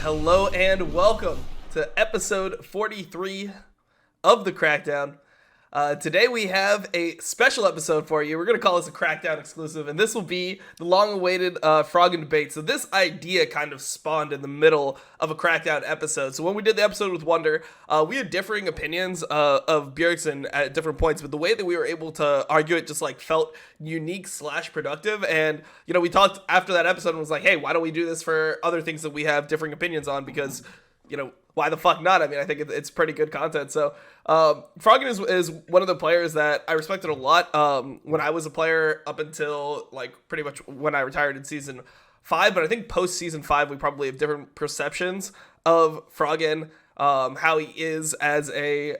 Hello and welcome to episode 43 of the Crackdown. Today we have a special episode for you. We're going to call this a Crackdown exclusive, and this will be the long-awaited Froggen debate. So this idea kind of spawned in the middle of a Crackdown episode. So when we did the episode with Wonder, we had differing opinions of Bjergsen at different points, but the way that we were able to argue it just like felt unique / productive. And, you know, we talked after that episode and was like, hey, why don't we do this for other things that we have differing opinions on? Because, you know, why the fuck not? I mean, I think it's pretty good content. So Froggen is one of the players that I respected a lot when I was a player up until like pretty much when I retired in season 5. But I think post season 5 we probably have different perceptions of Froggen, how he is as a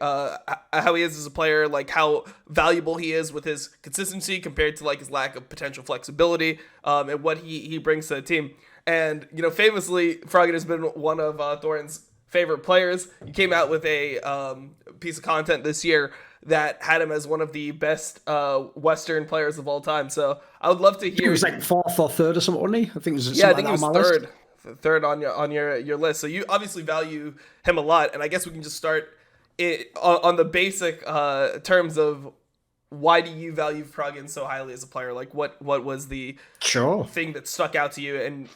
player, like how valuable he is with his consistency compared to like his lack of potential flexibility, and what he brings to the team. And, you know, famously, Froggen has been one of Thorin's favorite players. He came out with a piece of content this year that had him as one of the best Western players of all time. So I would love to hear. He was like 4th or 3rd or something, wasn't he? I think it was. Yeah, I think he was third on your list. So you obviously value him a lot, and I guess we can just start it on the basic terms of why do you value Froggen so highly as a player? Like what was the thing that stuck out to you and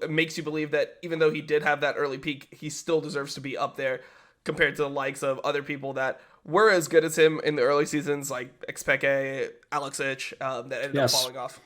makes you believe that even though he did have that early peak, he still deserves to be up there compared to the likes of other people that were as good as him in the early seasons, like Xpeke, kha'zix, that ended up falling off?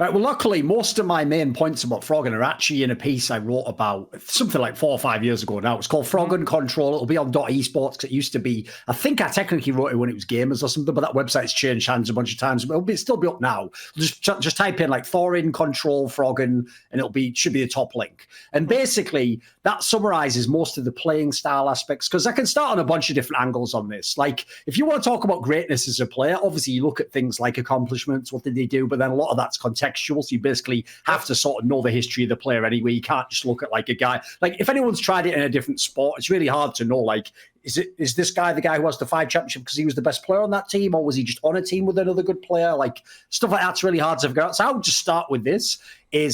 Right, well, luckily, most of my main points about Froggen are actually in a piece I wrote about something like 4 or 5 years ago now. It's called Froggen Control. It'll be on .esports because it used to be, I think I technically wrote it when it was Gamers or something, but that website's changed hands a bunch of times. But it'll still be up now. Just type in like Thorin Control Froggen and should be the top link. And basically, that summarizes most of the playing style aspects, because I can start on a bunch of different angles on this. Like, if you want to talk about greatness as a player, obviously you look at things like accomplishments, what did they do, but then a lot of that's contextual. So you basically have to sort of know the history of the player anyway. You can't just look at like a guy. Like, if anyone's tried it in a different sport, it's really hard to know, like, is this guy the guy who has the 5 championship because he was the best player on that team, or was he just on a team with another good player? Like, stuff like that's really hard to figure out. So I would just start with this.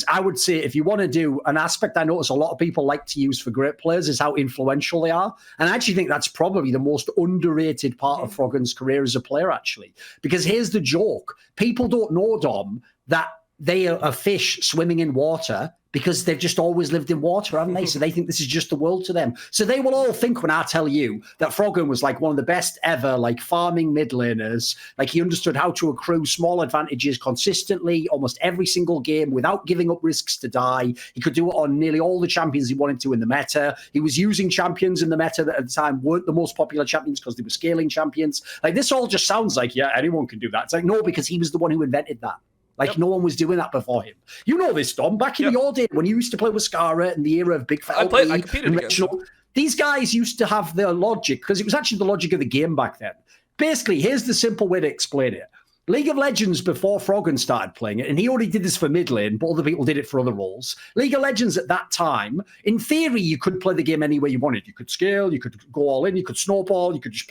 I would say, if you want to do an aspect I notice a lot of people like to use for great players is how influential they are. And I actually think that's probably the most underrated part of Froggen's career as a player, actually. Because here's the joke. People don't know, Dom, that they are a fish swimming in water because they've just always lived in water, haven't they? So they think this is just the world to them. So they will all think when I tell you that Froggen was like one of the best ever, like farming mid laners. Like, he understood how to accrue small advantages consistently, almost every single game without giving up risks to die. He could do it on nearly all the champions he wanted to in the meta. He was using champions in the meta that at the time weren't the most popular champions because they were scaling champions. Like, this all just sounds like, yeah, anyone can do that. It's like, no, because he was the one who invented that. Like, no one was doing that before him. You know this, Dom. Back in your day, when you used to play with Scara in the era of Big Fat, I competed against them. These guys used to have their logic, because it was actually the logic of the game back then. Basically, here's the simple way to explain it. League of Legends, before Froggen started playing it, and he already did this for mid lane, but other people did it for other roles. League of Legends at that time, in theory, you could play the game any way you wanted. You could scale, you could go all in, you could snowball, you could just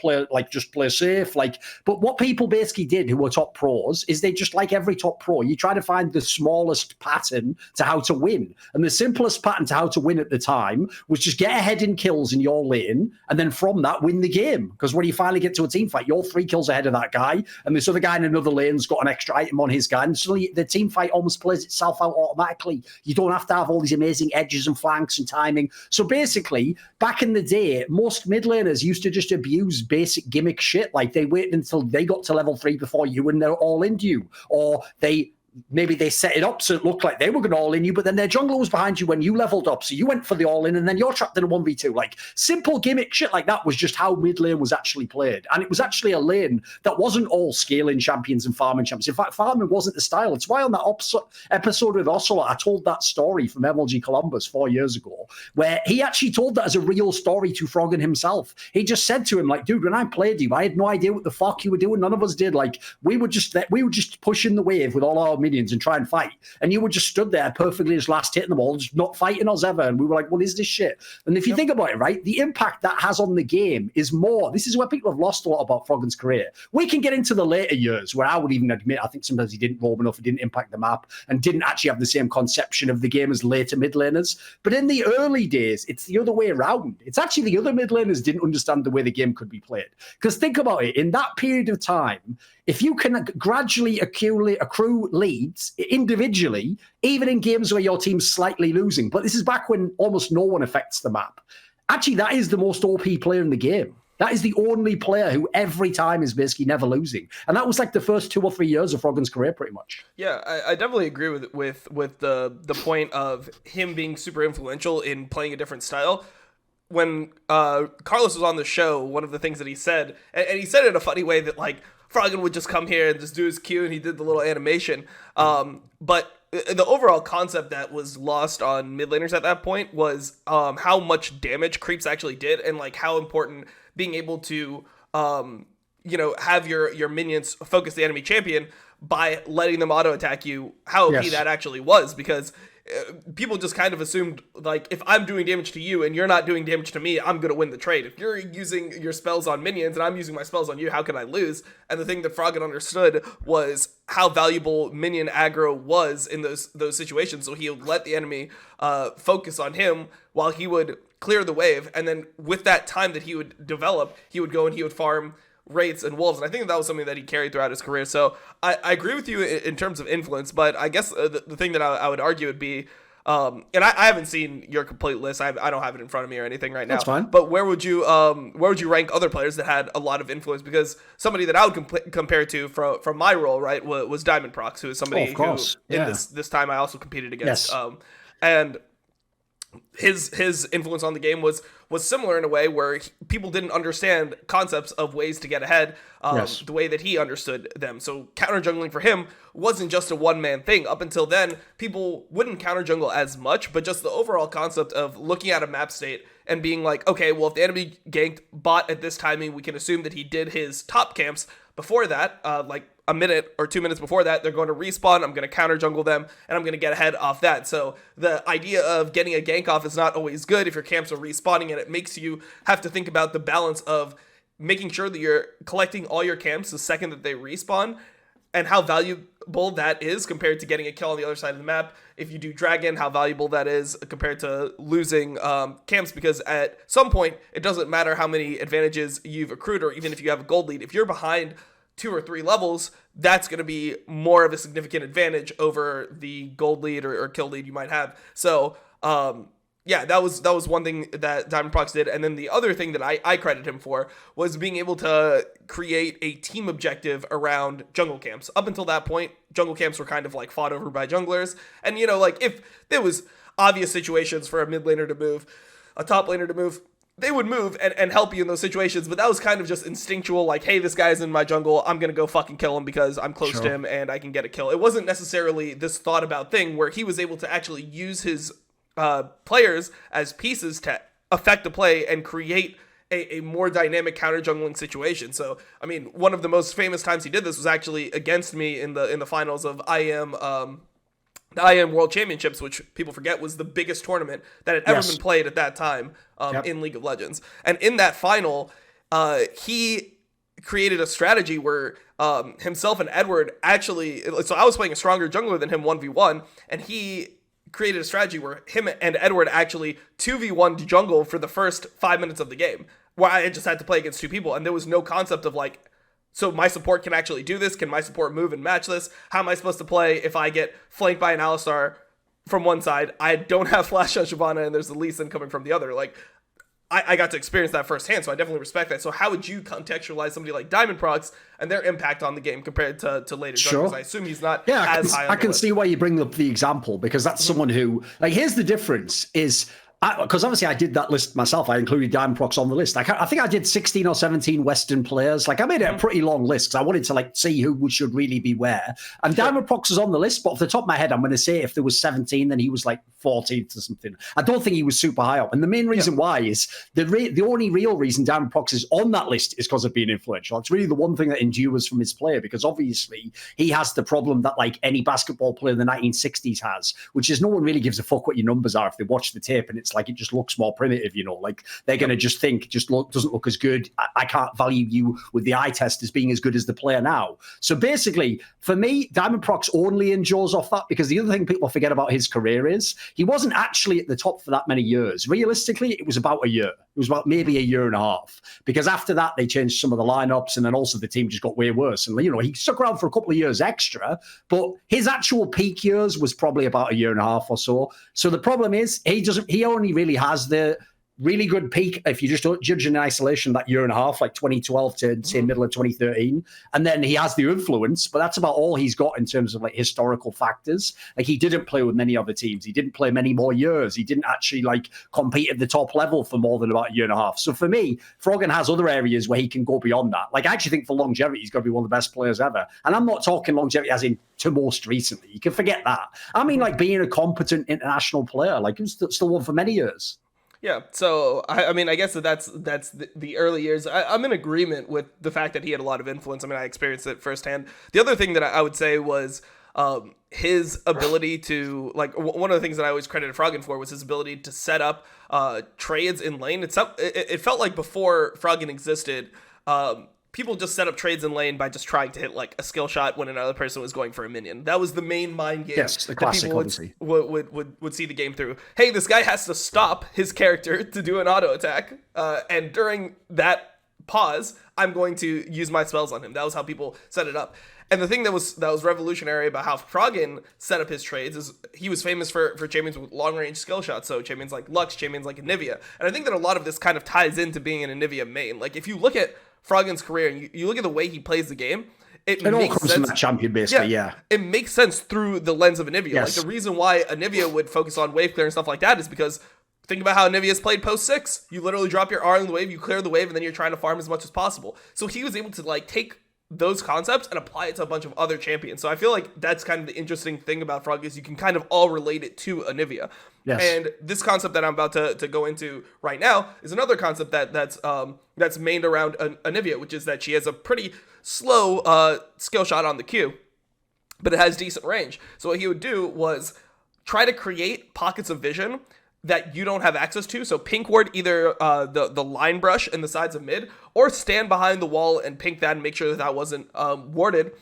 play safe. But what people basically did, who were top pros, is they just, like every top pro, you try to find the smallest pattern to how to win. And the simplest pattern to how to win at the time was just get ahead in kills in your lane, and then from that, win the game. Because when you finally get to a team fight, you're 3 kills ahead of that guy, and this other guy in another lane's got an extra item on his guy, and suddenly the team fight almost plays itself out automatically. You don't have to have all these amazing edges and flanks and timing. So basically, back in the day, most mid laners used to just abuse basic gimmick shit. Like, they waited until they got to level 3 before you, and they're all into you. Or maybe they set it up so it looked like they were going to all-in you, but then their jungler was behind you when you leveled up, so you went for the all-in, and then you're trapped in a 1v2. Like, simple gimmick shit like that was just how mid lane was actually played. And it was actually a lane that wasn't all scaling champions and farming champions. In fact, farming wasn't the style. It's why on that episode with Ocelot, I told that story from MLG Columbus 4 years ago, where he actually told that as a real story to Froggen himself. He just said to him, like, dude, when I played you, I had no idea what the fuck you were doing. None of us did. Like, we were just pushing the wave with all our minions and try and fight. And you were just stood there perfectly just last hitting them all, just not fighting us ever. And we were like, what is this shit? And if you think about it, right, the impact that has on the game is more. This is where people have lost a lot about Froggen's career. We can get into the later years where I would even admit, I think sometimes he didn't roam enough, he didn't impact the map, and didn't actually have the same conception of the game as later mid laners. But in the early days, it's the other way around. It's actually the other mid laners didn't understand the way the game could be played. Because think about it, in that period of time, if you can gradually accrue leads individually, even in games where your team's slightly losing, but this is back when almost no one affects the map, actually that is the most OP player in the game. That is the only player who every time is basically never losing. And that was like the first 2 or 3 years of Froggen's career, pretty much. Yeah, I definitely agree with the point of him being super influential in playing a different style. When Carlos was on the show, one of the things that he said, and he said it in a funny way that like Froggen would just come here and just do his Q and he did the little animation. But the overall concept that was lost on mid laners at that point was how much damage creeps actually did, and like how important being able to have your minions focus the enemy champion by letting them auto attack you, how OP that actually was, because people just kind of assumed, like, if I'm doing damage to you and you're not doing damage to me, I'm going to win the trade. If you're using your spells on minions and I'm using my spells on you, how can I lose? And the thing that Froggen understood was how valuable minion aggro was in those situations. So he would let the enemy focus on him while he would clear the wave. And then with that time that he would develop, he would go and he would farm Wraiths and Wolves, and I think that was something that he carried throughout his career. So I agree with you in terms of influence, but I guess the thing that I would argue would be, and I haven't seen your complete list. I don't have it in front of me or anything right now. That's fine. But where would you rank other players that had a lot of influence? Because somebody that I would compare to from my role, right, was Diamond Prox, who is somebody who in this time I also competed against. Yes. And his influence on the game was similar in a way where people didn't understand concepts of ways to get ahead the way that he understood them. So counter jungling for him wasn't just a one-man thing. Up until then, people wouldn't counter jungle as much, but just the overall concept of looking at a map state and being like, okay, well, if the enemy ganked bot at this timing, we can assume that he did his top camps before that, like a minute or 2 minutes before that, they're going to respawn, I'm going to counter jungle them, and I'm going to get ahead off that. So the idea of getting a gank off is not always good if your camps are respawning, and it makes you have to think about the balance of making sure that you're collecting all your camps the second that they respawn, and how valuable that is compared to getting a kill on the other side of the map. If you do Dragon, how valuable that is compared to losing camps, because at some point, it doesn't matter how many advantages you've accrued, or even if you have a gold lead. If you're behind 2 or 3 levels, that's going to be more of a significant advantage over the gold lead or kill lead you might have. So, that was one thing that Diamond Prox did. And then the other thing that I credit him for was being able to create a team objective around jungle camps. Up until that point, jungle camps were kind of like fought over by junglers. And, like if there was obvious situations for a mid laner to move, a top laner to move, they would move and help you in those situations, but that was kind of just instinctual, like, hey, this guy's in my jungle, I'm going to go fucking kill him because I'm close to him and I can get a kill. It wasn't necessarily this thought about thing where he was able to actually use his players as pieces to affect the play and create a more dynamic counter jungling situation. So, I mean, one of the most famous times he did this was actually against me in the finals of the IM World Championships, which people forget was the biggest tournament that had ever been played at that time in League of Legends. And in that final, he created a strategy where himself and Edward actually... So I was playing a stronger jungler than him 1v1, and he created a strategy where him and Edward actually 2v1'd jungle for the first 5 minutes of the game, where I just had to play against 2 people, and there was no concept of like, so my support can actually do this? Can my support move and match this? How am I supposed to play if I get flanked by an Alistar from one side? I don't have flash on Shyvana and there's the Lee Sin coming from the other. Like, I got to experience that firsthand, so I definitely respect that. So how would you contextualize somebody like Diamond Prox and their impact on the game compared to later junglers? I assume he's not as high on the list. I can see why you bring up the example, because that's someone who, like, here's the difference is... Because obviously I did that list myself. I included Diamondprox on the list. I think I did 16 or 17 Western players. Like I made it a pretty long list because I wanted to like see who should really be where. And Diamondprox is on the list, but off the top of my head, I'm going to say if there was 17, then he was like 14th or something. I don't think he was super high up. And the main reason why is the only real reason Diamondprox is on that list is because of being influential. It's really the one thing that endures from his player, because obviously he has the problem that like any basketball player in the 1960s has, which is no one really gives a fuck what your numbers are if they watch the tape, and it's like it just looks more primitive, like they're going to just think doesn't look as good. I can't value you with the eye test as being as good as the player now. So basically for me, Diamondprox only endures off that, because the other thing people forget about his career is he wasn't actually at the top for that many years. Realistically, it was about a year. It was about maybe a year and a half, because after that they changed some of the lineups, and then also the team just got way worse, and he stuck around for a couple of years extra, but his actual peak years was probably about a year and a half or so. So the problem is he only really has the really good peak if you just don't judge in isolation, that year and a half, like 2012 to say middle of 2013, and then he has the influence, but that's about all he's got in terms of like historical factors. Like he didn't play with many other teams, he didn't play many more years, he didn't actually like compete at the top level for more than about a year and a half. So for me, Froggen has other areas where he can go beyond that. Like I actually think for longevity he's got to be one of the best players ever, and I'm not talking longevity as in to most recently, you can forget that. I mean like being a competent international player, like he's still one for many years. Yeah, so I mean, I guess that's the early years. I'm in agreement with the fact that he had a lot of influence. I mean, I experienced it firsthand. The other thing that I would say was his ability to, like, one of the things that I always credited Froggen for was his ability to set up trades in lane. It felt like before Froggen existed, people just set up trades in lane by just trying to hit like a skill shot when another person was going for a minion. That was the main mind game. Yes, the classic, that people would see the game through. Hey, this guy has to stop his character to do an auto attack, and during that pause, I'm going to use my spells on him. That was how people set it up. And the thing that was revolutionary about how Froggen set up his trades is he was famous for champions with long-range skill shots, so champions like Lux, champions like Anivia. And I think that a lot of this kind of ties into being an Anivia main. Like, if you look at Froggen's career and you look at the way he plays the game, it all makes comes sense. from that champion, basically, yeah. It makes sense through the lens of Anivia. Yes. Like, the reason why Anivia would focus on wave clear and stuff like that is because think about how Anivia's played post 6. You literally drop your R in the wave, you clear the wave, and then you're trying to farm as much as possible. So he was able to like take those concepts and apply it to a bunch of other champions. So I feel like that's kind of the interesting thing about Frog is you can kind of all relate it to Anivia. Yes. And this concept that I'm about to go into right now is another concept that's mained around Anivia, which is that she has a pretty slow skill shot on the Q, but it has decent range. So what he would do was try to create pockets of vision that you don't have access to. So pink ward either the line brush in the sides of mid, or stand behind the wall and pink that and make sure that wasn't warded.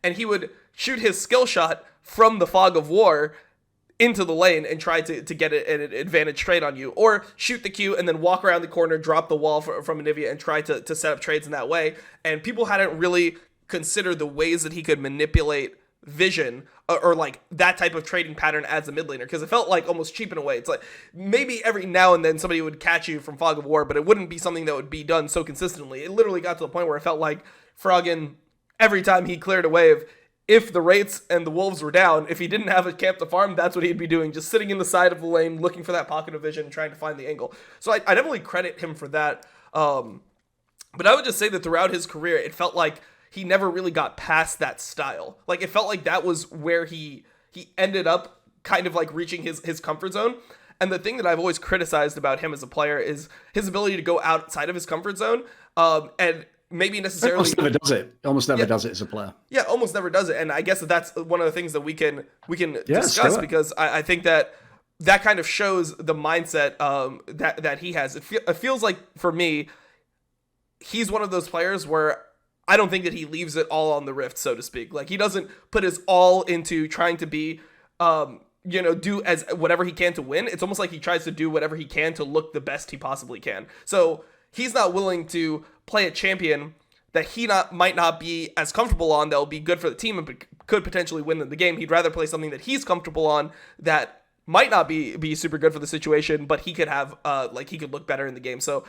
And he would shoot his skill shot from the fog of war into the lane and try to get an advantage trade on you, or shoot the Q and then walk around the corner, drop the wall from Anivia and try to set up trades in that way. And people hadn't really considered the ways that he could manipulate vision or like that type of trading pattern as a mid laner, because it felt like almost cheap in a way. It's like maybe every now and then somebody would catch you from Fog of War, but it wouldn't be something that would be done so consistently. It literally got to the point where it felt like Froggen, every time he cleared a wave, if the Wraiths and the Wolves were down, if he didn't have a camp to farm, that's what he'd be doing, just sitting in the side of the lane, looking for that pocket of vision, trying to find the angle. So I definitely credit him for that. But I would just say that throughout his career, it felt like he never really got past that style. Like, it felt like that was where he ended up kind of like reaching his comfort zone. And the thing that I've always criticized about him as a player is his ability to go outside of his comfort zone, and maybe necessarily almost never does it. Almost never does it as a player. Yeah, almost never does it. And I guess that's one of the things that we can discuss, because I think that kind of shows the mindset that he has. It feels like, for me, he's one of those players where I don't think that he leaves it all on the rift, so to speak. Like, he doesn't put his all into trying to be, do as whatever he can to win. It's almost like he tries to do whatever he can to look the best he possibly can. So he's not willing to play a champion that he might not be as comfortable on, that will be good for the team and could potentially win the game. He'd rather play something that he's comfortable on that might not be super good for the situation, but he could have, he could look better in the game. So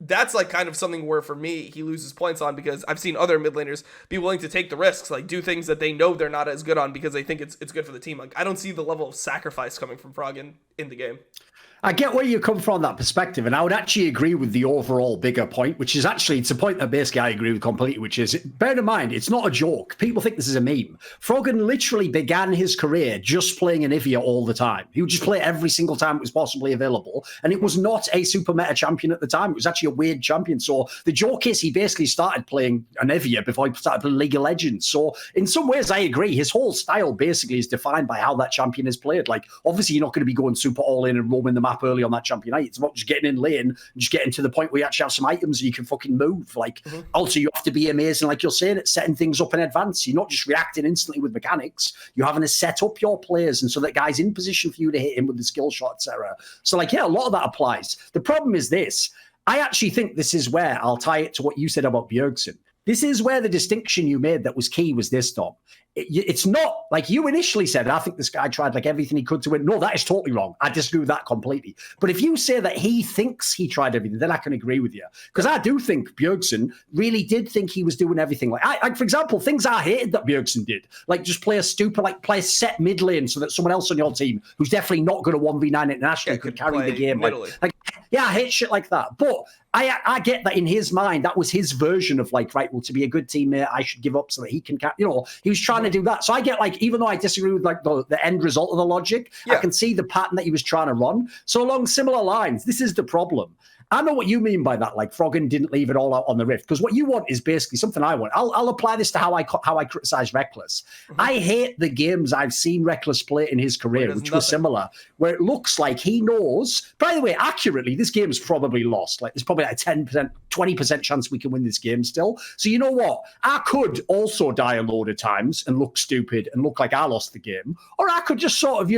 that's like kind of something where for me he loses points on, because I've seen other mid laners be willing to take the risks, like do things that they know they're not as good on because they think it's good for the team. Like I don't see the level of sacrifice coming from Froggen in the game. I get where you come from that perspective, and I would actually agree with the overall bigger point, which is actually, it's a point that basically I agree with completely, which is, bear in mind, it's not a joke. People think this is a meme. Froggen literally began his career just playing Anivia all the time. He would just play every single time it was possibly available, and it was not a super meta champion at the time. It was actually a weird champion. So the joke is he basically started playing Anivia before he started playing League of Legends. So in some ways, I agree. His whole style basically is defined by how that champion is played. Like, obviously, you're not going to be going super all in and roaming the map early on that champion night. It's about just getting in lane and just getting to the point where you actually have some items and you can fucking move. Like, also, you have to be amazing, like you're saying, at setting things up in advance. You're not just reacting instantly with mechanics. You're having to set up your players, and so that guy's in position for you to hit him with the skill shot, etc. So, like, yeah, a lot of that applies. The problem is this. I actually think this is where I'll tie it to what you said about Bjergsen. This is where the distinction you made that was key was this, Tom. It's not like you initially said, I think this guy tried like everything he could to win. No, that is totally wrong. I disagree with that completely. But if you say that he thinks he tried everything, then I can agree with you. Because I do think Bjergsen really did think he was doing everything. Like, for example, things I hated that Bjergsen did, like just play a stupid, like play a set mid lane so that someone else on your team who's definitely not going to 1v9 internationally could carry the game. Like, yeah, I hate shit like that. But I get that in his mind, that was his version of like, right, well, to be a good teammate, I should give up so that he can, he was trying to do that. So I get like, even though I disagree with like the end result of the logic, I can see the pattern that he was trying to run. So along similar lines, this is the problem. I know what you mean by that. Like Froggen didn't leave it all out on the Rift, because what you want is basically something I want. I'll apply this to how I criticize Reckless. I hate the games I've seen Reckless play in his career, which was similar, where it looks like he knows. By the way, accurately, this game's probably lost. Like there's probably like a 10%, 20% chance we can win this game still. So you know what? I could also die a load of times and look stupid and look like I lost the game, or I could just sort of,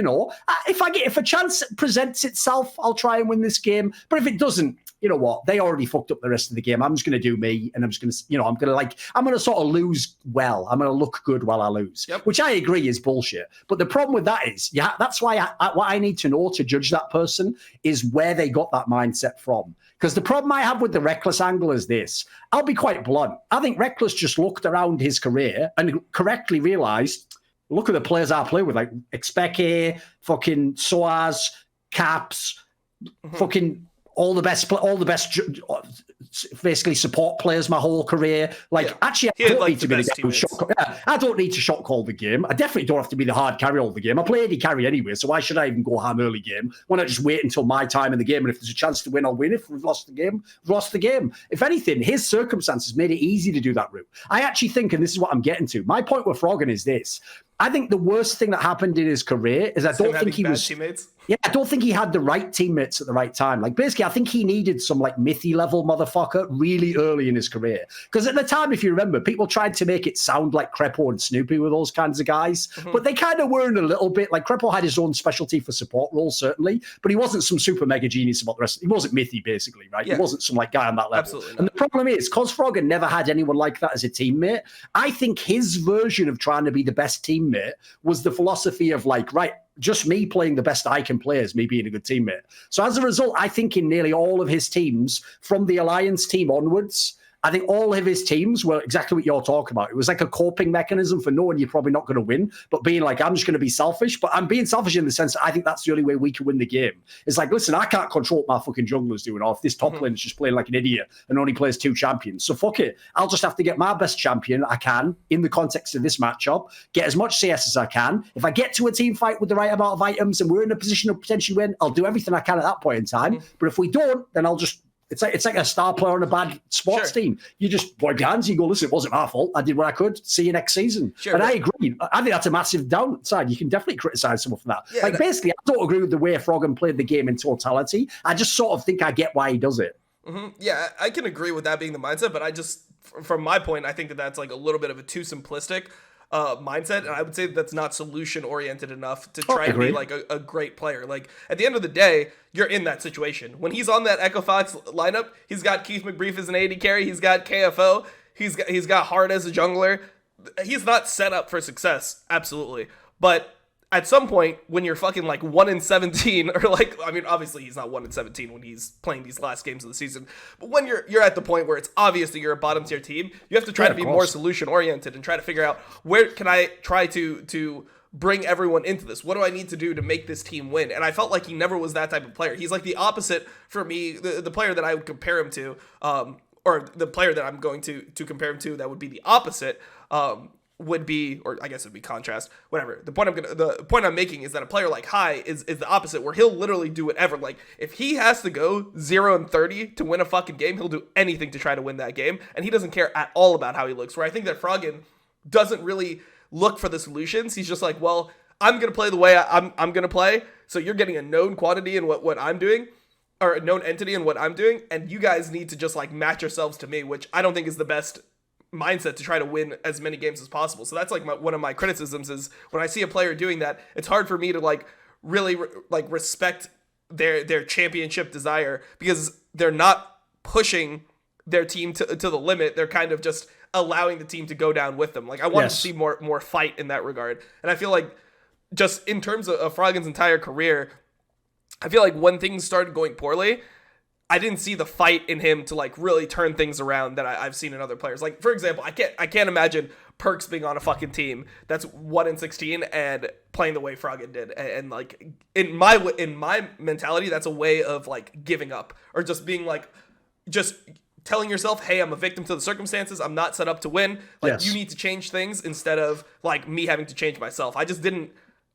if a chance presents itself, I'll try and win this game. But if it doesn't, you know what? They already fucked up the rest of the game. I'm just going to do me, and I'm just going to, I'm going to sort of lose well. I'm going to look good while I lose, which I agree is bullshit. But the problem with that is, that's why what I need to know to judge that person is where they got that mindset from. Because the problem I have with the Reckless angle is this. I'll be quite blunt. I think Reckless just looked around his career and correctly realized, look at the players I play with, like Expeke, fucking Soaz, Caps, fucking all the best basically support players my whole career. Like, actually, I don't need to be the guy who's shot call. I don't need to shot call the game. I definitely don't have to be the hard carry all the game. I play AD carry anyway, so why should I even go ham early game? Why not just wait until my time in the game? And if there's a chance to win, I'll win. If we've lost the game, we've lost the game. If anything, his circumstances made it easy to do that route. I actually think, and this is what I'm getting to, my point with Froggen is this. I think the worst thing that happened in his career is I don't think he was teammates. Yeah, I don't think he had the right teammates at the right time. Like, basically, I think he needed some, like, Mithy level motherfucker really early in his career. Because at the time, if you remember, people tried to make it sound like Crepo and Snoopy were those kinds of guys. But they kind of weren't a little bit. Like, Crepo had his own specialty for support roles, certainly. But he wasn't some super mega genius about the rest. He wasn't Mithy, basically, right? Yeah. He wasn't some, like, guy on that level. Absolutely not. And the problem is, because Froggen never had anyone like that as a teammate, I think his version of trying to be the best teammate was the philosophy of, like, right, just me playing the best I can play is me being a good teammate. So as a result, I think in nearly all of his teams, from the Alliance team onwards, I think all of his teams were exactly what you're talking about. It was like a coping mechanism for knowing you're probably not going to win, but being like, I'm just going to be selfish. But I'm being selfish in the sense that I think that's the only way we can win the game. It's like, listen, I can't control what my fucking jungler's doing, or if this top lane is just playing like an idiot and only plays 2 champions. So fuck it. I'll just have to get my best champion I can in the context of this matchup, get as much CS as I can. If I get to a team fight with the right amount of items and we're in a position of potentially win, I'll do everything I can at that point in time. But if we don't, then I'll just... It's like a star player on a bad sports team. You just point your hands, you go, listen, it wasn't my fault. I did what I could. See you next season. And I agree. I think that's a massive downside. You can definitely criticize someone for that. Yeah, basically, I don't agree with the way Froggen played the game in totality. I just sort of think I get why he does it. Yeah, I can agree with that being the mindset, but I just, from my point, I think that that's like a little bit of a too simplistic mindset, and I would say that's not solution oriented enough to try and be like a great player. Like, at the end of the day, you're in that situation. When he's on that Echo Fox lineup, he's got Keith McBrief as an AD carry, he's got KFO, he's got Hard as a jungler. He's not set up for success, absolutely. But at some point when you're fucking like 1-17 or like, I mean, obviously he's not 1-17 when he's playing these last games of the season, but when you're at the point where it's obvious that you're a bottom tier team, you have to try to be more solution oriented and try to figure out where can I try to bring everyone into this? What do I need to do to make this team win? And I felt like he never was that type of player. He's like the opposite for me, the player that I would compare him to, or the player that I'm going to compare him to that would be the opposite, would be, or I guess it'd be contrast, whatever. The point I'm making is that a player like Hai is the opposite, where he'll literally do whatever. Like, if he has to go 0-30 to win a fucking game, he'll do anything to try to win that game, and he doesn't care at all about how he looks. Where I think that Froggen doesn't really look for the solutions. He's just like, well, I'm gonna play the way I'm gonna play, so you're getting a known quantity in what I'm doing, or a known entity in what I'm doing, and you guys need to just like match yourselves to me, which I don't think is the best mindset to try to win as many games as possible. So that's like one of my criticisms is when I see a player doing that, it's hard for me to like really like respect their championship desire, because they're not pushing their team to the limit. They're kind of just allowing the team to go down with them. Like, I want to see more fight in that regard. And I feel like just in terms of Froggen's entire career, I feel like when things started going poorly, I didn't see the fight in him to like really turn things around that I've seen in other players. Like, for example, I can't imagine Perks being on a fucking team that's 1-16 and playing the way Froggen did. And like in my mentality, that's a way of like giving up, or just being like, just telling yourself, hey, I'm a victim to the circumstances. I'm not set up to win. Like, you need to change things instead of like me having to change myself. I just didn't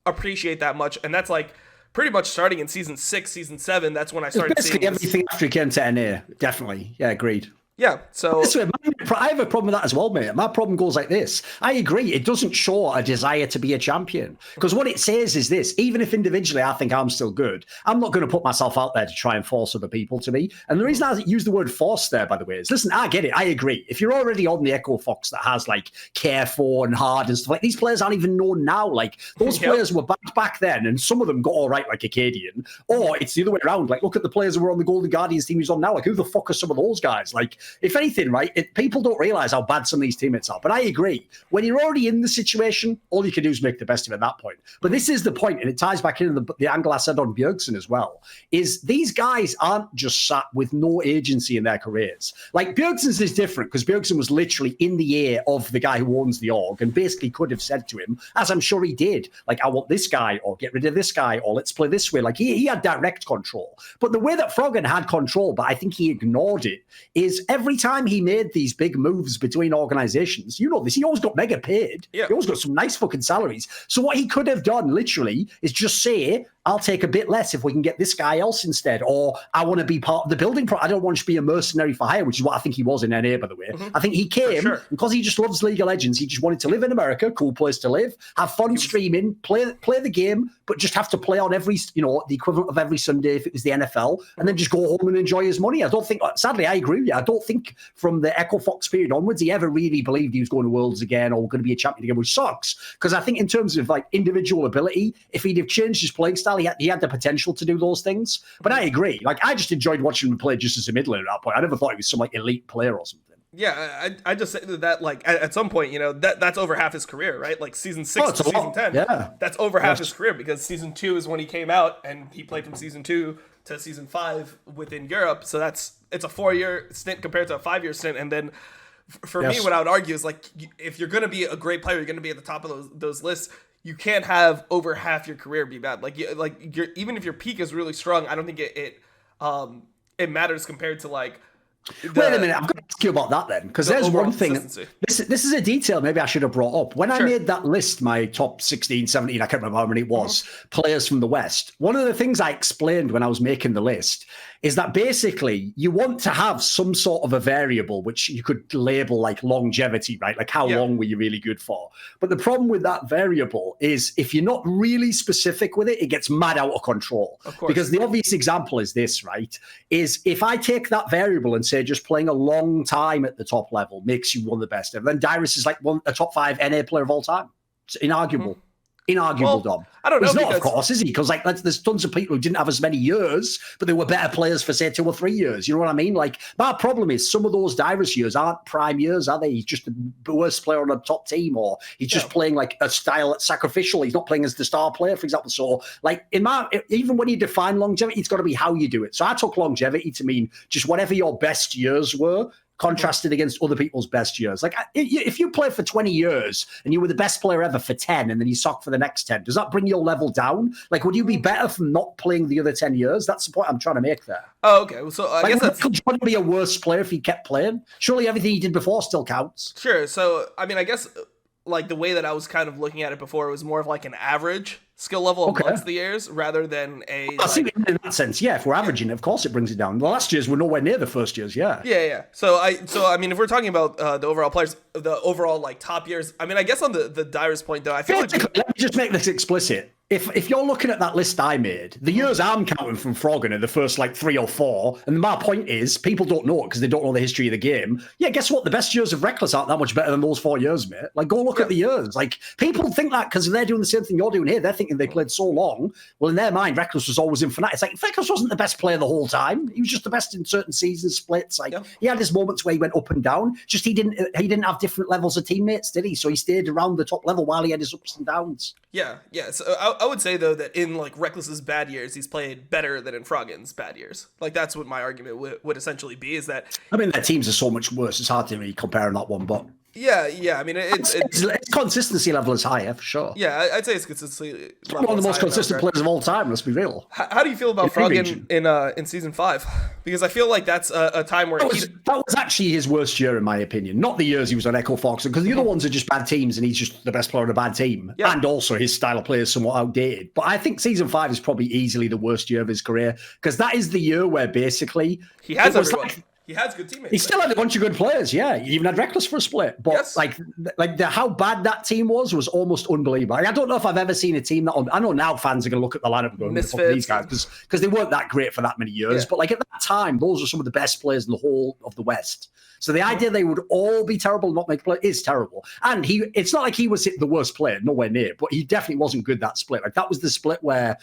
appreciate that much, and that's like pretty much starting in season 6, season 7, that's when I started seeing everything after he came to NA. Definitely. Yeah, agreed. Yeah, so I have a problem with that as well, mate. My problem goes like this. I agree. It doesn't show a desire to be a champion, because what it says is this: even if individually I think I'm still good, I'm not going to put myself out there to try and force other people to be. And the reason I use the word force there, by the way, is, listen, I get it. I agree. If you're already on the Echo Fox that has like Careful and Hard and stuff, like, these players aren't even known now. Like, those players were back then, and some of them got all right, like Acadian. Or it's the other way around. Like, look at the players who were on the Golden Guardians team who's on now. Like, who the fuck are some of those guys? Like, if anything, right, people don't realize how bad some of these teammates are. But I agree. When you're already in the situation, all you can do is make the best of it at that point. But this is the point, and it ties back into the angle I said on Bjergsen as well, is these guys aren't just sat with no agency in their careers. Like, Bjergsen's is different, because Bjergsen was literally in the ear of the guy who owns the org and basically could have said to him, as I'm sure he did, like, I want this guy, or get rid of this guy, or let's play this way. Like, he had direct control. But the way that Froggen had control, but I think he ignored it, is every time he made these big moves between organizations, you know this, he always got mega paid. He always got some nice fucking salaries. So what he could have done literally is just say, I'll take a bit less if we can get this guy else instead, or I want to be part of the building. I don't want to be a mercenary for hire, which is what I think he was in NA, by the way. I think he came because he just loves League of Legends. He just wanted to live in America, cool place to live, have fun streaming, play the game, but just have to play on every, the equivalent of every Sunday if it was the NFL, and then just go home and enjoy his money. I don't think, sadly, I agree with you. I don't think from the Echo Fox period onwards, he ever really believed he was going to Worlds again or going to be a champion again, which sucks. Because I think in terms of like individual ability, if he'd have changed his playing style, he had the potential to do those things. But I agree. Like, I just enjoyed watching him play just as a middler at that point. I never thought he was some like elite player or something. Yeah, I just say that like at some point, that's over half his career, right? Like season 6 to season 10. Yeah. That's over half his career, because season 2 is when he came out, and he played from season 2 to season 5 within Europe. So it's a 4-year stint compared to a 5-year stint. And then for me, what I would argue is, like, if you're going to be a great player, you're going to be at the top of those lists. You can't have over half your career be bad. Even if your peak is really strong, I don't think it matters compared to like. Wait a minute, I've got to ask you about that then, because there's one thing. This is a detail maybe I should have brought up. When I made that list, my top 16, 17, I can't remember how many it was, players from the West, one of the things I explained when I was making the list is that basically you want to have some sort of a variable which you could label like longevity, right? Like, how long were you really good for? But the problem with that variable is if you're not really specific with it, it gets mad out of control. Of course. Because the obvious example is this, right? Is if I take that variable and say just playing a long time at the top level makes you one of the best ever, then Dyrus is like a top 5 NA player of all time. It's inarguable. Inarguable, Dom. I don't know. He's not, of course, is he? Because like there's tons of people who didn't have as many years, but they were better players for say 2 or 3 years. You know what I mean? Like my problem is some of those Dyrus years aren't prime years, are they? He's just the worst player on a top team, or he's just playing like a style that's sacrificial. He's not playing as the star player, for example. So like even when you define longevity, it's got to be how you do it. So I took longevity to mean just whatever your best years were, contrasted against other people's best years. Like if you play for 20 years and you were the best player ever for 10 and then you suck for the next 10, does that bring your level down? Like, would you be better from not playing the other 10 years? That's the point I'm trying to make there. Oh, okay. Well, so I guess that's... Could you be a worse player if he kept playing? Surely everything he did before still counts. Sure. So, I mean, I guess like the way that I was kind of looking at it before was more of like an average skill level amongst the years rather than a... I see in that sense, yeah. If we're averaging it, of course it brings it down. The last years were nowhere near the first years, yeah. Yeah. So I mean, if we're talking about the overall players, the overall like top years, I mean, I guess on the Dyrus point though, I feel like... Let me just make this explicit. If you're looking at that list I made, the years I'm counting from Froggen are the first like 3 or 4, and my point is people don't know it because they don't know the history of the game. Yeah, guess what? The best years of Reckless aren't that much better than those 4 years, mate. Like, go look at the years. Like, people think that because they're doing the same thing you're doing here. They're thinking they played so long. Well, in their mind, Reckless was always in Fnatic. It's like, Reckless wasn't the best player the whole time. He was just the best in certain season splits. Like, he had his moments where he went up and down. Just he didn't have different levels of teammates, did he? So he stayed around the top level while he had his ups and downs. Yeah. So I would say though that in like Reckless's bad years, he's played better than in Froggen's bad years. Like that's what my argument would essentially be, is that... I mean, their teams are so much worse. It's hard to really compare that one, but... Yeah. I mean, it's consistency level is higher, for sure. Yeah, I'd say it's consistency. One of the most consistent players of all time, let's be real. How do you feel about Froggen in Season 5? Because I feel like that's a time where... That was actually his worst year, in my opinion. Not the years he was on Echo Fox, because the other ones are just bad teams, and he's just the best player on a bad team. Yeah. And also his style of play is somewhat outdated. But I think Season 5 is probably easily the worst year of his career, because that is the year where basically... He has everyone. He has good teammates. He still had a bunch of good players, yeah. He even had Reckless for a split. But how bad that team was almost unbelievable. I don't know if I've ever seen a team that... I know now fans are going to look at the lineup and go, fuck these guys, because they weren't that great for that many years. Yeah. But like at that time, those were some of the best players in the whole of the West. So the idea they would all be terrible and not make play is terrible. And it's not like he was the worst player, nowhere near, but he definitely wasn't good that split. Like that was the split where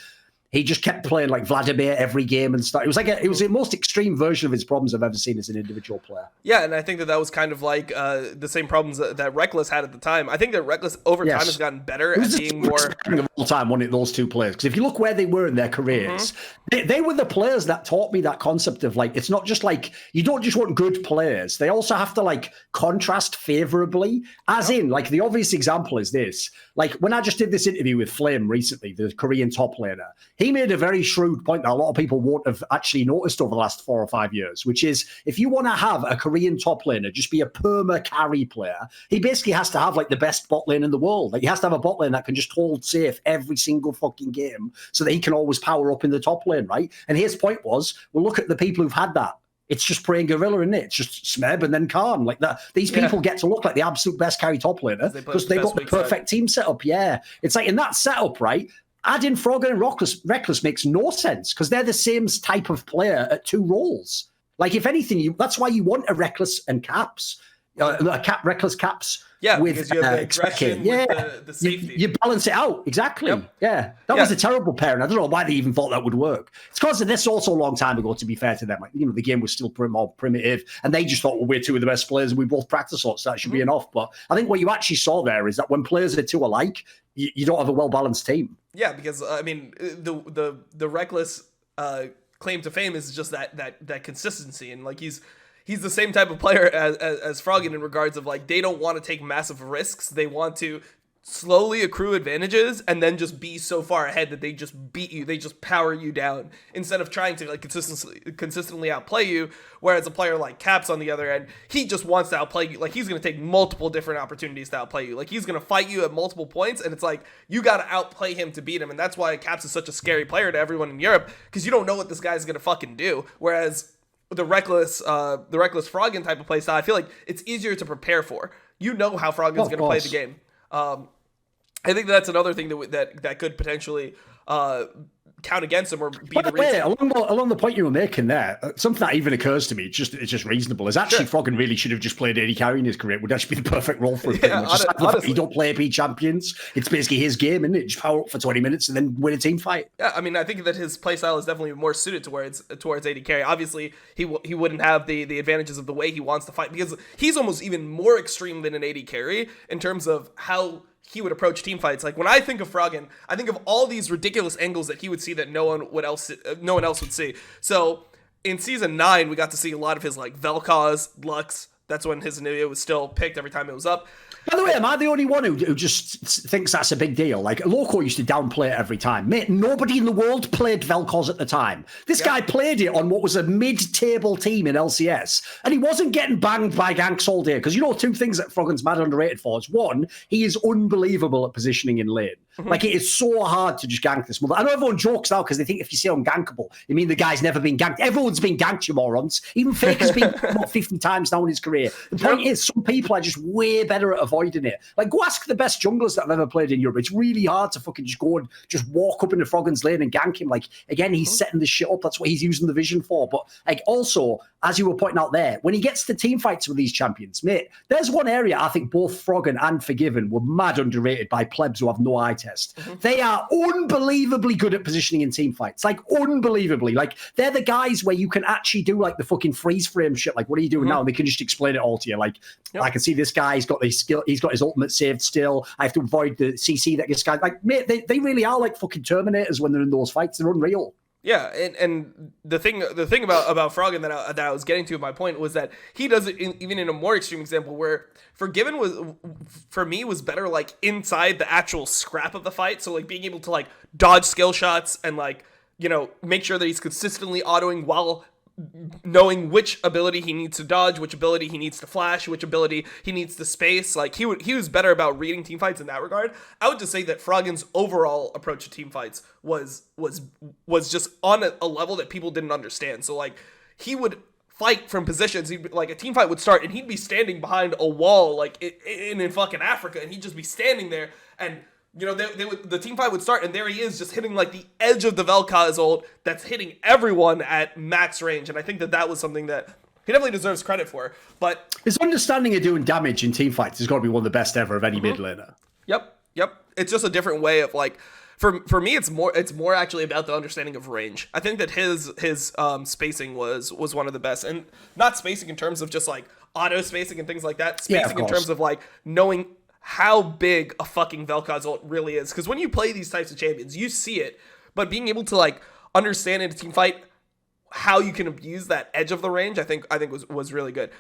he just kept playing like Vladimir every game and stuff. It was the most extreme version of his problems I've ever seen as an individual player. Yeah, and I think that was kind of like the same problems that Reckless had at the time. I think that Reckless over time has gotten better at being more... of all time, wasn't it, those two players? Because if you look where they were in their careers, they were the players that taught me that concept of like, it's not just like, you don't just want good players. They also have to like contrast favorably. As in, like the obvious example is this. Like when I just did this interview with Flame recently, the Korean top laner, he made a very shrewd point that a lot of people won't have actually noticed over the last 4 or 5 years, which is if you want to have a Korean top laner just be a perma carry player, he basically has to have like the best bot lane in the world. Like he has to have a bot lane that can just hold safe every single fucking game so that he can always power up in the top lane, right? And his point was, well, look at the people who've had that. It's just praying gorilla, isn't it? It's just Smeb and then Khan. Like that. These people get to look like the absolute best carry top laner because they got the perfect team setup. Yeah. It's like in that setup, right? Adding Froggen and Reckless makes no sense because they're the same type of player at 2 roles. Like, if anything, that's why you want a Reckless and Caps, Reckless Caps. Yeah, with, because you have the aggression with the safety. You balance it out, exactly. Yep. Yeah, that was a terrible pairing. I don't know why they even thought that would work. It's because of this also a long time ago, to be fair to them. Like, the game was still more primitive, and they just thought, well, we're 2 of the best players, and we both practice lots, so that should be enough. But I think what you actually saw there is that when players are 2 alike, you don't have a well-balanced team. Yeah, because, I mean, the Reckless claim to fame is just that consistency, and, like, he's the same type of player as Froggen in regards of like they don't want to take massive risks. They want to slowly accrue advantages and then just be so far ahead that they just beat you. They just power you down instead of trying to like consistently outplay you. Whereas a player like Caps on the other end, he just wants to outplay you. Like he's going to take multiple different opportunities to outplay you. Like he's going to fight you at multiple points, and it's like you got to outplay him to beat him. And that's why Caps is such a scary player to everyone in Europe, because you don't know what this guy's going to fucking do. Whereas the reckless Froggen type of playstyle, I feel like it's easier to prepare for. You know how Froggen's going to play the game. I think that's another thing that could potentially count against him or be By the the way, reason. along the point you were making there, something that even occurs to me, it's just reasonable, is actually Froggen really should have just played AD carry in his career. It would actually be the perfect role for him. Honestly. He don't play AP champions. It's basically his game, isn't it? Just power up for 20 minutes and then win a team fight. Yeah, I mean, I think that his playstyle is definitely more suited towards AD carry. Obviously, he wouldn't have the advantages of the way he wants to fight, because he's almost even more extreme than an AD carry in terms of how he would approach team fights. Like when I think of Froggen, I think of all these ridiculous angles that he would see that no one else would see. So in season 9, we got to see a lot of his like Vel'Koz, Lux. That's when his Anivia was still picked every time it was up. By the way, am I the only one who just thinks that's a big deal? Like, Loco used to downplay it every time. Mate, nobody in the world played Vel'Koz at the time. This guy played it on what was a mid-table team in LCS, and he wasn't getting banged by ganks all day. Because, two things that Froggen's mad underrated for is, one, he is unbelievable at positioning in lane. Like, it is so hard to just gank this mother. I know everyone jokes now because they think if you say ungankable, you mean the guy's never been ganked. Everyone's been ganked, you morons. Even Faker's been 50 times now in his career. The point is, some people are just way better at avoiding it. Like, go ask the best junglers that have ever played in Europe. It's really hard to fucking just go and just walk up into Froggen's lane and gank him. Like, again, he's setting the shit up. That's what he's using the vision for. But, like, also, as you were pointing out there, when he gets to team fights with these champions, mate, there's one area I think both Froggen and Forgiven were mad underrated by plebs who have no eye test. They are unbelievably good at positioning in team fights. Like, unbelievably. Like, they're the guys where you can actually do, like, the fucking freeze frame shit. Like, what are you doing now? And they can just explain it all to you. Like, I can see this guy, he's got his skill, he's got his ultimate saved still. I have to avoid the CC that gets guys. Like, mate, they really are like fucking Terminators when they're in those fights. They're unreal. Yeah, and the thing about Froggen that I was getting to, my point was that he does it even in a more extreme example where Forgiven was better like inside the actual scrap of the fight. So like being able to like dodge skill shots and like, make sure that he's consistently autoing while knowing which ability he needs to dodge, which ability he needs to flash, which ability he needs to space. Like he was better about reading team fights in that regard. I would just say that Froggen's overall approach to team fights was just on a level that people didn't understand. So like he would fight from positions. Like a team fight would start and he'd be standing behind a wall like in fucking Africa, and he'd just be standing there and the team fight would start, and there he is just hitting like the edge of the Vel'Koz ult that's hitting everyone at max range. And I think that was something that he definitely deserves credit for. But his understanding of doing damage in team fights has got to be one of the best ever of any mid laner. Yep. It's just a different way of like, for me, it's more actually about the understanding of range. I think that his spacing was one of the best, and not spacing in terms of just like auto spacing and things like that. Spacing in terms of like knowing how big a fucking Vel'Koz ult really is. Because when you play these types of champions, you see it, but being able to like understand in a team fight how you can abuse that edge of the range, I think was really good.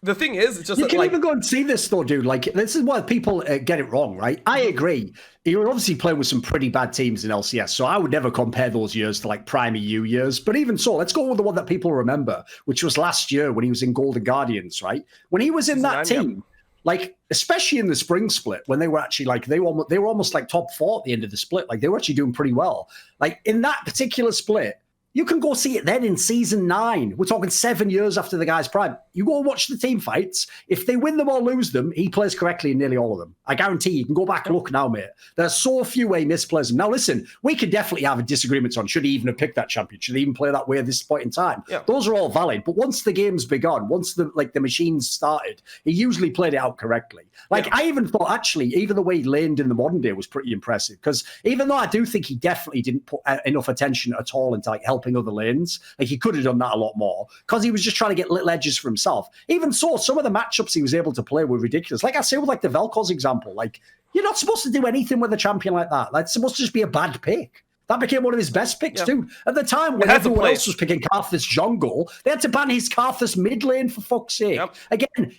The thing is, it's just you can even go and see this though, dude. Like, this is why people get it wrong, right? I agree. You were obviously playing with some pretty bad teams in LCS, so I would never compare those years to like prime EU years. But even so, let's go with the one that people remember, which was last year when he was in Golden Guardians, right? When he was in that team. Like, especially in the spring split, when they were actually like, they were almost like top 4 at the end of the split. Like, they were actually doing pretty well. Like, in that particular split, you can go see it then in season 9. We're talking 7 years after the guy's prime. You go and watch the team fights. If they win them or lose them, he plays correctly in nearly all of them. I guarantee you can go back and look now, mate. There's so few way he misplays them. Now, listen, we could definitely have disagreements on should he even have picked that champion? Should he even play that way at this point in time? Yeah. Those are all valid. But once the game's begun, once the machines started, he usually played it out correctly. Like, I even thought, actually, even the way he laned in the modern day was pretty impressive. Because even though I do think he definitely didn't put enough attention at all into like helping other lanes, like he could have done that a lot more because he was just trying to get little edges for himself. Even so, some of the matchups he was able to play were ridiculous. Like I say with like the Vel'Koz example, like you're not supposed to do anything with a champion like that. Like, it's supposed to just be a bad pick. That became one of his best picks, too. At the time, when everyone else was picking Karthus jungle, they had to ban his Karthus mid lane, for fuck's sake. Yep. Again,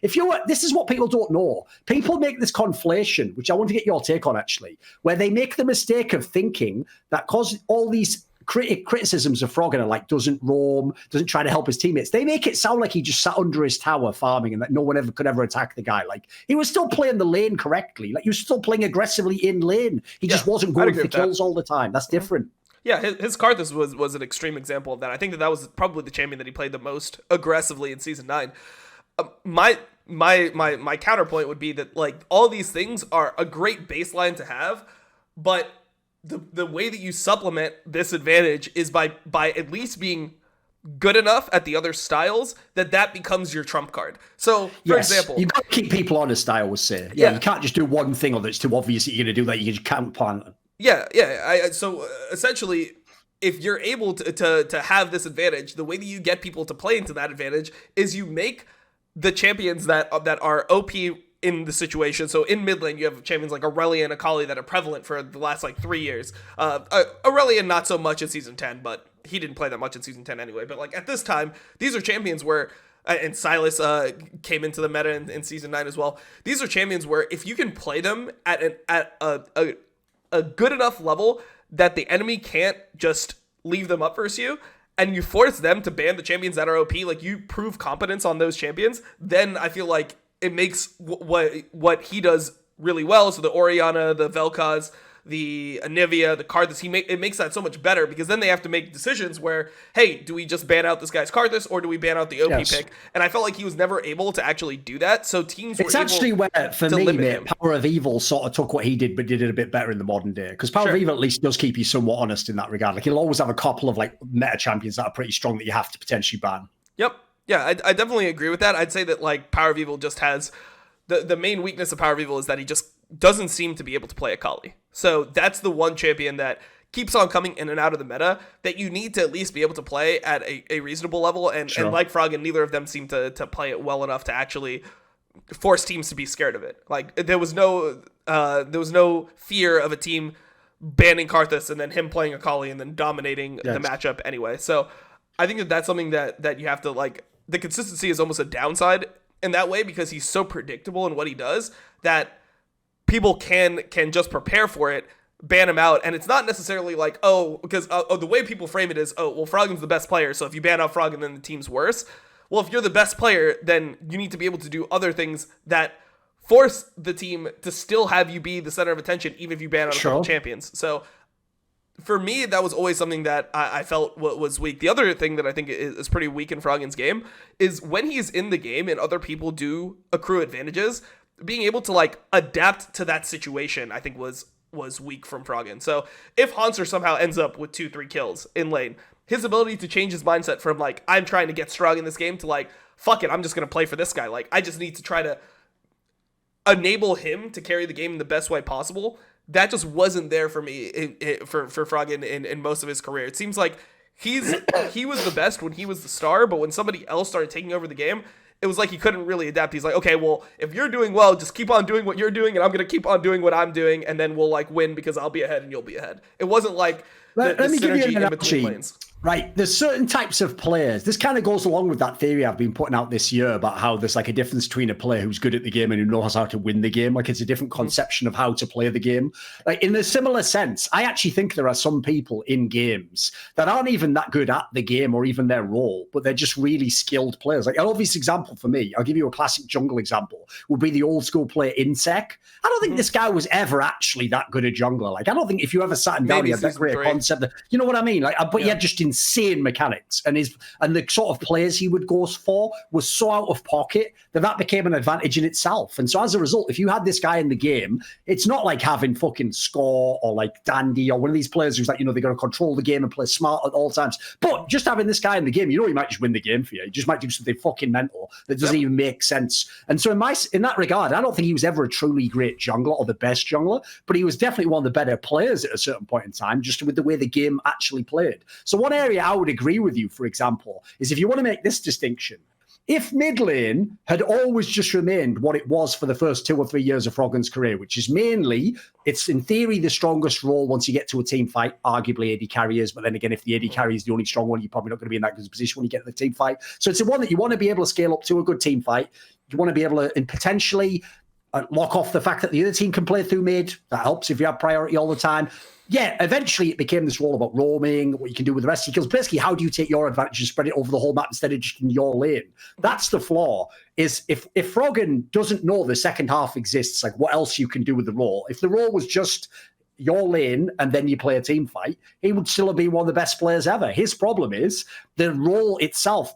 this is what people don't know. People make this conflation, which I want to get your take on, actually, where they make the mistake of thinking that because all these criticisms of Froggen are like, doesn't roam, doesn't try to help his teammates. They make it sound like he just sat under his tower farming and that no one could ever attack the guy. Like, he was still playing the lane correctly. Like, he was still playing aggressively in lane. He just wasn't going for kills all the time. That's different. Yeah, his Karthus was an extreme example of that. I think that was probably the champion that he played the most aggressively in season 9. My counterpoint would be that like all these things are a great baseline to have, but the way that you supplement this advantage is by at least being good enough at the other styles that becomes your trump card. So, for example, you've got to keep people honest, I always say. Yeah, you can't just do one thing or that's too obvious that you're going to do that. You just can't plan it. Yeah. So essentially, if you're able to have this advantage, the way that you get people to play into that advantage is you make the champions that are OP in the situation. So in mid lane, you have champions like Aurelia and Akali that are prevalent for the last like 3 years. Aurelia not so much in season 10, but he didn't play that much in season 10 anyway. But like at this time, these are champions where, and Silas came into the meta in season 9 as well. These are champions where if you can play them at a good enough level that the enemy can't just leave them up versus you, and you force them to ban the champions that are OP, like you prove competence on those champions, then I feel like it makes what he does really well. So the Orianna, the Vel'Koz, the Anivia, the Kha'zix, it makes that so much better, because then they have to make decisions where, hey, do we just ban out this guy's Kha'zix or do we ban out the OP pick? And I felt like he was never able to actually do that. So teams were actually able where, for me, mate, Power of Evil sort of took what he did, but did it a bit better in the modern day. Because Power of Evil at least does keep you somewhat honest in that regard. Like he'll always have a couple of like meta champions that are pretty strong that you have to potentially ban. Yep. Yeah, I definitely agree with that. I'd say that like Power of Evil just has the main weakness of Power of Evil is that he just doesn't seem to be able to play Akali. So that's the one champion that keeps on coming in and out of the meta that you need to at least be able to play at a reasonable level. And like Froggen, neither of them seem to play it well enough to actually force teams to be scared of it. Like there was no fear of a team banning Kha'zix and then him playing Akali and then dominating the matchup anyway. So I think that's something that you have to like. The consistency is almost a downside in that way, because he's so predictable in what he does that people can just prepare for it, ban him out, and it's not necessarily like, because the way people frame it is, well, Froggen's the best player, so if you ban out Froggen, then the team's worse. Well, if you're the best player, then you need to be able to do other things that force the team to still have you be the center of attention, even if you ban out a couple champions. So for me, that was always something that I felt was weak. The other thing that I think is pretty weak in Froggen's game is when he's in the game and other people do accrue advantages, being able to like adapt to that situation, I think was weak from Froggen. So if Haunter somehow ends up with 2-3 kills in lane, his ability to change his mindset from like, I'm trying to get strong in this game to like, fuck it, I'm just going to play for this guy. Like, I just need to try to enable him to carry the game in the best way possible. That just wasn't there for me for Froggen in most of his career. It seems like he was the best when he was the star, but when somebody else started taking over the game, it was like he couldn't really adapt. He's like, okay, well, if you're doing well, just keep on doing what you're doing, and I'm going to keep on doing what I'm doing, and then we'll like win because I'll be ahead and you'll be ahead. It wasn't like the synergy in between lanes. Right, there's certain types of players. This kind of goes along with that theory I've been putting out this year about how there's like a difference between a player who's good at the game and who knows how to win the game. Like it's a different conception of how to play the game. Like in a similar sense, I actually think there are some people in games that aren't even that good at the game or even their role, but they're just really skilled players. Like an obvious example for me, I'll give you a classic jungle example, would be the old school player Insec. I don't think this guy was ever actually that good a jungler. Like I don't think if you ever sat him down, he had that great concept. You know what I mean? Like, but he had just insane mechanics, and the sort of players he would go for was so out of pocket that became an advantage in itself. And so as a result, if you had this guy in the game, it's not like having fucking Score or like Dandy or one of these players who's like, they're going to control the game and play smart at all times. But just having this guy in the game, he might just win the game for you. He just might do something fucking mental that doesn't even make sense. And so in that regard, I don't think he was ever a truly great jungler or the best jungler, but he was definitely one of the better players at a certain point in time, just with the way the game actually played. So one area I would agree with you, for example, is if you want to make this distinction, if mid lane had always just remained what it was for the first 2 or 3 years of Froggen's career, which is mainly, it's in theory the strongest role once you get to a team fight, arguably AD carry is, but then again, if the AD carry is the only strong one, you're probably not going to be in that good position when you get to the team fight. So it's the one that you want to be able to scale up to a good team fight. You want to be able to, and potentially lock off the fact that the other team can play through mid. That helps if you have priority all the time. Yeah, eventually it became this role about roaming, what you can do with the rest of your kills. Basically, how do you take your advantage and spread it over the whole map instead of just in your lane? That's the flaw, is if Froggen doesn't know the second half exists, like what else you can do with the role. If the role was just your lane and then you play a team fight, he would still have been one of the best players ever. His problem is the role itself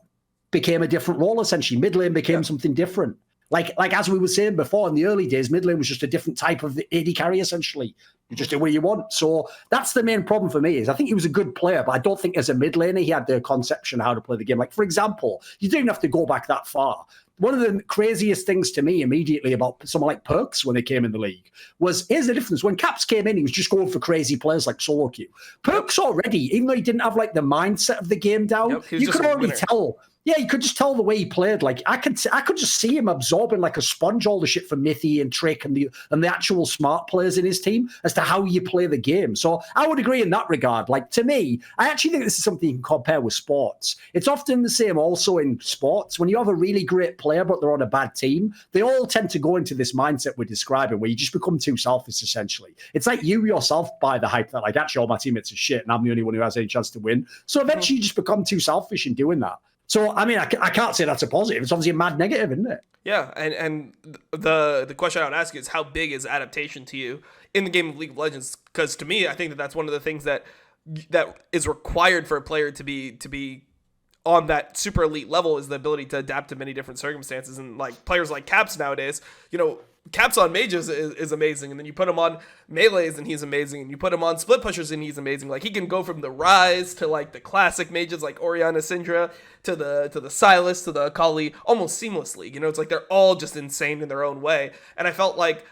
became a different role, essentially. Mid lane became something different. Like as we were saying before, in the early days, mid lane was just a different type of AD carry, essentially. You just do what you want. So that's the main problem for me. Is I think he was a good player, but I don't think as a mid laner he had the conception of how to play the game. Like, for example, you don't even have to go back that far. One of the craziest things to me immediately about someone like Perks when they came in the league was, here's the difference. When Caps came in, he was just going for crazy players like solo queue. Perks already, even though he didn't have like the mindset of the game down, you could already tell. Yeah, you could just tell the way he played. Like I could just see him absorbing like a sponge all the shit from Mithy and Trick and the actual smart players in his team as to how you play the game. So I would agree in that regard. Like to me, I actually think this is something you can compare with sports. It's often the same also in sports. When you have a really great player but they're on a bad team, they all tend to go into this mindset we're describing where you just become too selfish essentially. It's like you yourself buy the hype that like actually all my teammates are shit and I'm the only one who has any chance to win. So eventually you just become too selfish in doing that. So, I mean, I can't say that's a positive. It's obviously a mad negative, isn't it? Yeah, and the question I would ask you is how big is adaptation to you in the game of League of Legends? Because to me, I think that's one of the things that is required for a player to be on that super elite level is the ability to adapt to many different circumstances. And like players like Caps nowadays, Caps on mages is amazing, and then you put him on melees and he's amazing, and you put him on split pushers and he's amazing. Like he can go from the Rise to like the classic mages like Orianna Syndra to the Silas to the Akali almost seamlessly. It's like they're all just insane in their own way. And I felt like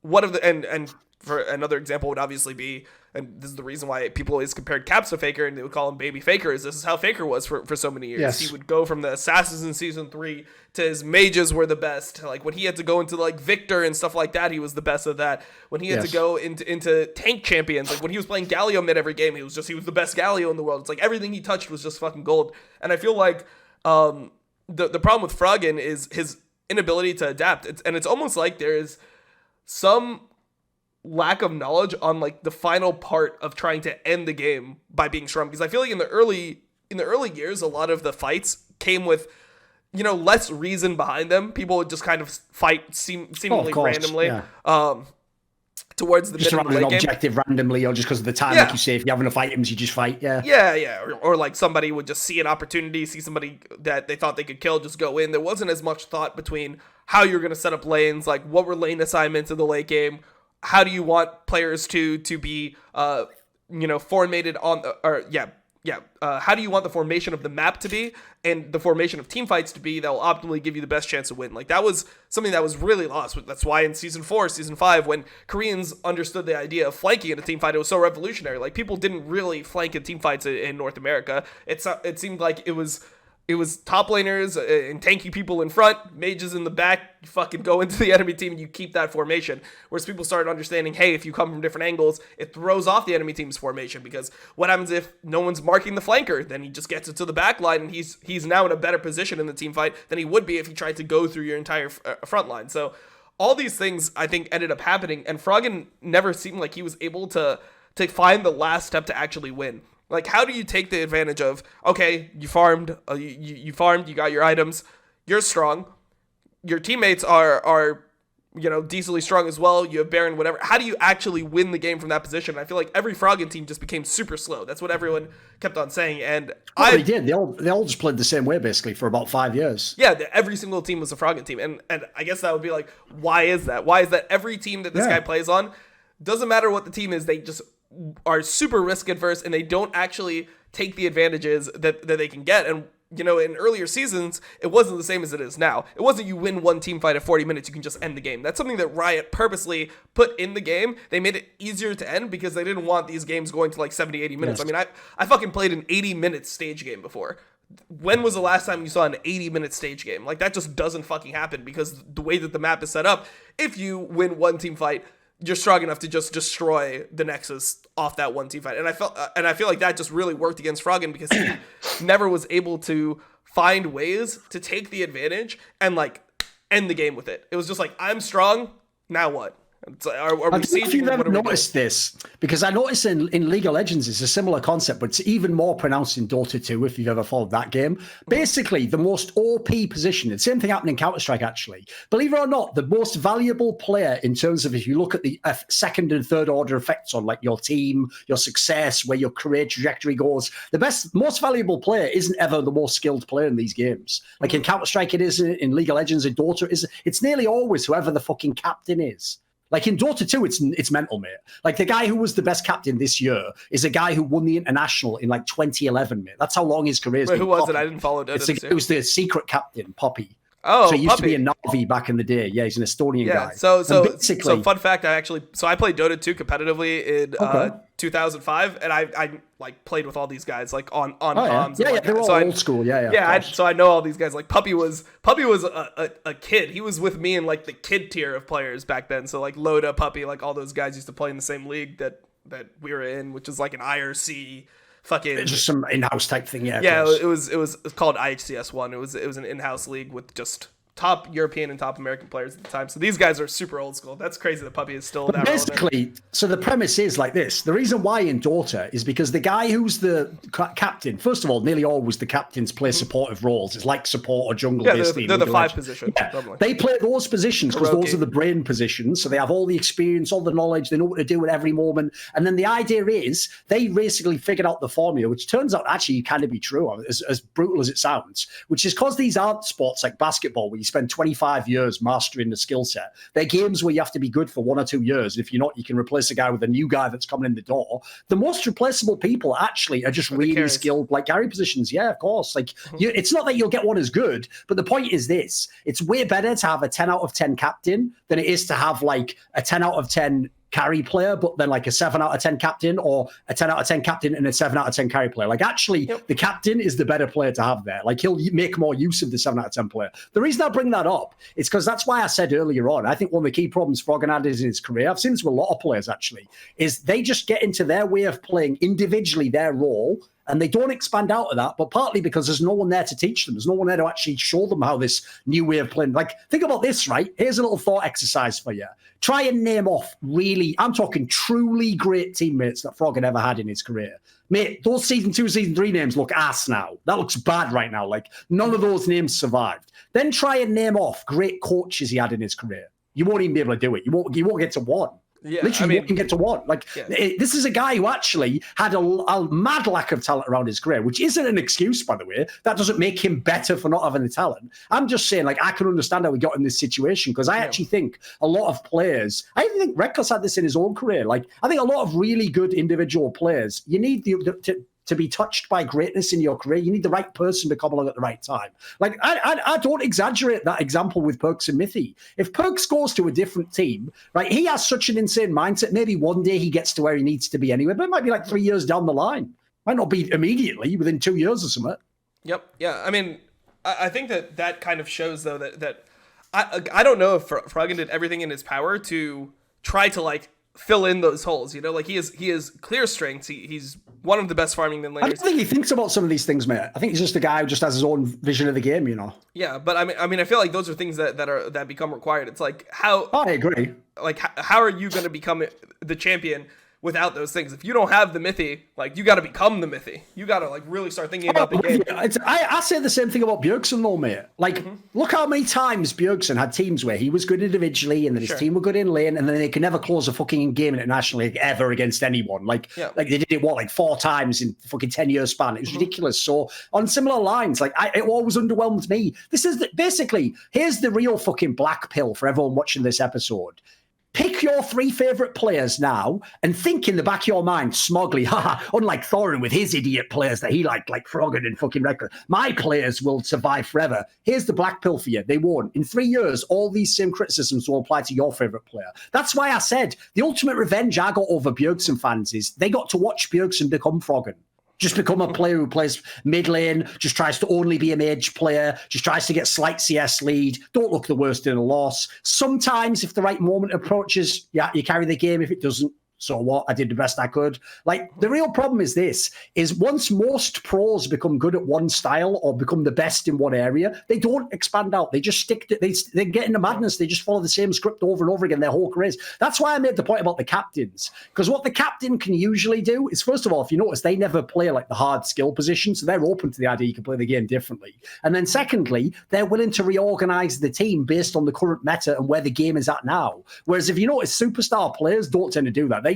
one of the and for another example would obviously be, and this is the reason why people always compared Caps to Faker and they would call him Baby Faker, is this is how Faker was for so many years. Yes. He would go from the Assassins in Season 3 to his mages were the best. Like when he had to go into like Victor and stuff like that, he was the best of that. When he had to go into tank champions, like when he was playing Galio mid every game, he was the best Galio in the world. It's like everything he touched was just fucking gold. And I feel like the problem with Froggen is his inability to adapt. It's almost like there is some lack of knowledge on like the final part of trying to end the game by being strong, because I feel like in the early years a lot of the fights came with less reason behind them. People would just kind of fight seemingly randomly towards the middle of the late objective game. Randomly or just because of the time, like you say, if you're having to fight him, you just fight. Or like somebody would just see an opportunity, see somebody that they thought they could kill, just go in. There wasn't as much thought between how you're going to set up lanes, like what were lane assignments in the late game. How do you want players to be, formated on, how do you want the formation of the map to be and the formation of team fights to be that will optimally give you the best chance to win? Like that was something that was really lost. That's why in Season 4, Season 5, when Koreans understood the idea of flanking in a team fight, it was so revolutionary. Like people didn't really flank in team fights in North America. It seemed like it was top laners and tanky people in front, mages in the back. You fucking go into the enemy team and you keep that formation. Whereas people started understanding, hey, if you come from different angles, it throws off the enemy team's formation, because what happens if no one's marking the flanker? Then he just gets it to the back line and he's now in a better position in the team fight than he would be if he tried to go through your entire front line. So all these things I think ended up happening, and Froggen never seemed like he was able to find the last step to actually win. Like, how do you take the advantage of, okay, you farmed, you got your items, you're strong, your teammates are decently strong as well, you have Baron, whatever. How do you actually win the game from that position? I feel like every Froggen team just became super slow. That's what everyone kept on saying. And they did. They all just played the same way, basically, for about 5 years. Yeah, every single team was a Froggen team. And I guess that would be like, why is that? Why is that every team that this guy plays on, doesn't matter what the team is, they just are super risk adverse and they don't actually take the advantages that they can get. And in earlier seasons, it wasn't the same as it is now. It wasn't you win one team fight at 40 minutes, you can just end the game. That's something that Riot purposely put in the game. They made it easier to end because they didn't want these games going to like 70, 80 minutes. Yes. I mean, I fucking played an 80-minute stage game before. When was the last time you saw an 80-minute stage game? Like, that just doesn't fucking happen, because the way that the map is set up, if you win one team fight, you're strong enough to just destroy the Nexus off that one team fight. And I feel like that just really worked against Froggen, because he never was able to find ways to take the advantage and like end the game with it. It was just like, I'm strong, now what? I don't know if you've ever noticed this, because I noticed in League of Legends it's a similar concept, but it's even more pronounced in Dota 2 if you've ever followed that game. Basically, the most OP position, the same thing happened in Counter-Strike actually. Believe it or not, the most valuable player in terms of, if you look at the second and third order effects on like your team, your success, where your career trajectory goes, the most valuable player isn't ever the most skilled player in these games. Like in Counter-Strike it is, in League of Legends, in Dota it's nearly always whoever the fucking captain is. Like in Dota 2, it's mental, mate. Like the guy who was the best captain this year is a guy who won the international in like 2011, mate. That's how long his career is. Wait, who was it? I didn't follow Dota 2. It was the secret captain, Poppy. Oh, so he used Puppy. to be a Navi back in the day. Yeah, he's an Estonian guy. So fun fact, I played Dota 2 competitively in 2005, and I like played with all these guys like on comms. Yeah, they're all old school. Yeah. So I know all these guys. Like Puppy was a kid. He was with me in like the kid tier of players back then. So like Loda, Puppy, like all those guys used to play in the same league that we were in, which is like an IRC. Fucking it's just some in-house type thing, yeah. It was called IHCS1. It was an in-house league with just top European and top American players at the time. So these guys are super old school. That's crazy that Puppy is still that basically relevant. So the premise is like this. The reason why in Dota is because the guy who's the captain, first of all, nearly always the captains play supportive roles. It's like support or jungle. Yeah, they're the 5 positions. Yeah. They play those positions because those are the brain positions. So they have all the experience, all the knowledge. They know what to do at every moment. And then the idea is they basically figured out the formula, which turns out actually kind of be true, as brutal as it sounds, which is because these aren't sports like basketball where you spend 25 years mastering the skill set. They're games where you have to be good for 1 or 2 years. If you're not, you can replace a guy with a new guy that's coming in the door. The most replaceable people actually are just really skilled, like carry positions. Yeah, of course. Like it's not that you'll get one as good, but the point is this: it's way better to have a 10 out of 10 captain than it is to have like a 10 out of 10 carry player, but then like a 7 out of 10 captain, or a 10 out of 10 captain and a 7 out of 10 carry player. Like actually, the captain is the better player to have there. Like he'll make more use of the 7 out of 10 player. The reason I bring that up is because that's why I said earlier on, I think one of the key problems Froggen had is in his career, I've seen this with a lot of players actually, is they just get into their way of playing individually their role, and they don't expand out of that, but partly because there's no one there to teach them. There's no one there to actually show them how this new way of playing. Like, think about this, right? Here's a little thought exercise for you. Try and name off really, I'm talking truly great teammates that Froggen ever had in his career. Mate, those season 2, season 3 names look ass now. That looks bad right now. Like, none of those names survived. Then try and name off great coaches he had in his career. You won't even be able to do it. You won't get to one. Yeah, literally, you can get to one. Like, this is a guy who actually had a mad lack of talent around his career, which isn't an excuse, by the way. That doesn't make him better for not having the talent. I'm just saying, like, I can understand how he got in this situation, because I actually think a lot of players, I even think Rekos had this in his own career. Like, I think a lot of really good individual players, you need to be touched by greatness in your career. You need the right person to come along at the right time. Like, I don't exaggerate that example with Perks and Mithy. If Perks goes to a different team, right, he has such an insane mindset. Maybe one day he gets to where he needs to be anyway, but it might be like 3 years down the line. Might not be immediately, within 2 years or something. Yep. Yeah. I mean, I think that kind of shows, though, that I don't know if Froggen did everything in his power to try to, like, fill in those holes, you know, like he has clear strengths. He's one of the best farming mid laners. I don't think he thinks about some of these things, mate. I think he's just a guy who just has his own vision of the game, you know. Yeah, but I mean, I feel like those are things that become required. It's like how. Oh, I agree. Like how are you going to become the champion without those things? If you don't have the Mithy, like, you got to become the Mithy. You got to, like, really start thinking about the game. I say the same thing about Bjergsen, though, mate. Like, look how many times Bjergsen had teams where he was good individually, and then his team were good in lane, and then they could never close a fucking game internationally ever against anyone. Like they did it, 4 times in fucking 10-year span. It was ridiculous. So on similar lines, like, it always underwhelmed me. This is basically, here's the real fucking black pill for everyone watching this episode. Pick your 3 favorite players now and think in the back of your mind smugly, unlike Thorin with his idiot players that he liked, like Froggen and fucking Rekos, my players will survive forever. Here's the black pill for you. They won't. In 3 years, all these same criticisms will apply to your favorite player. That's why I said the ultimate revenge I got over Bjergsen fans is they got to watch Bjergsen become Froggen. Just become a player who plays mid lane, just tries to only be a mage player, just tries to get slight CS lead, don't look the worst in a loss. Sometimes, if the right moment approaches, you carry the game. If it doesn't, so what? I did the best I could. Like, the real problem is this, is once most pros become good at one style or become the best in one area, they don't expand out. They just stick to, they get into madness. They just follow the same script over and over again their whole careers. That's why I made the point about the captains. Because what the captain can usually do is, first of all, if you notice, they never play like the hard skill position. So they're open to the idea you can play the game differently. And then secondly, they're willing to reorganize the team based on the current meta and where the game is at now. Whereas if you notice, superstar players don't tend to do that.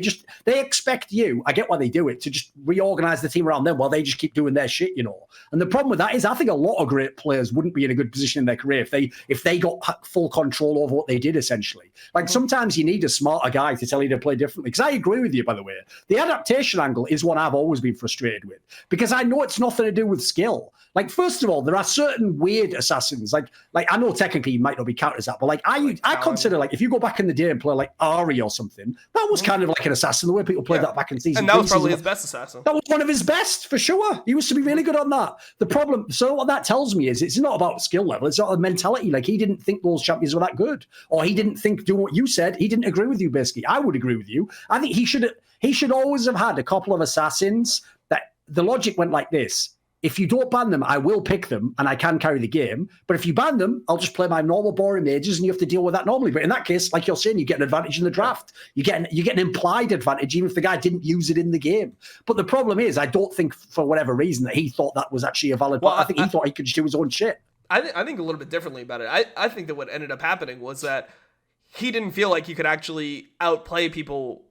They expect you, I get why they do it, to just reorganize the team around them while they just keep doing their shit, you know. And the problem with that is I think a lot of great players wouldn't be in a good position in their career if they got full control over what they did, essentially. Like sometimes you need a smarter guy to tell you to play differently. Because I agree with you, by the way. The adaptation angle is one I've always been frustrated with. Because I know it's nothing to do with skill. Like, first of all, there are certain weird assassins. Like I know technically you might not be counted as that, but like I consider, like, if you go back in the day and play like Ari or something, that was kind of like an assassin, the way people played that back in season. And that was probably his best assassin. That was one of his best, for sure. He used to be really good on that. The problem, so what that tells me is it's not about skill level, it's not a mentality. Like, he didn't think those champions were that good. Or he didn't think, doing what you said, he didn't agree with you, basically. I would agree with you. I think he should always have had a couple of assassins that the logic went like this. If you don't ban them, I will pick them and I can carry the game. But if you ban them, I'll just play my normal boring mages and you have to deal with that normally. But in that case, like you're saying, you get an advantage in the draft. You get an implied advantage even if the guy didn't use it in the game. But the problem is, I don't think for whatever reason that he thought that was actually a valid point. I think he thought he could just do his own shit. I think a little bit differently about it. I think that what ended up happening was that he didn't feel like he could actually outplay people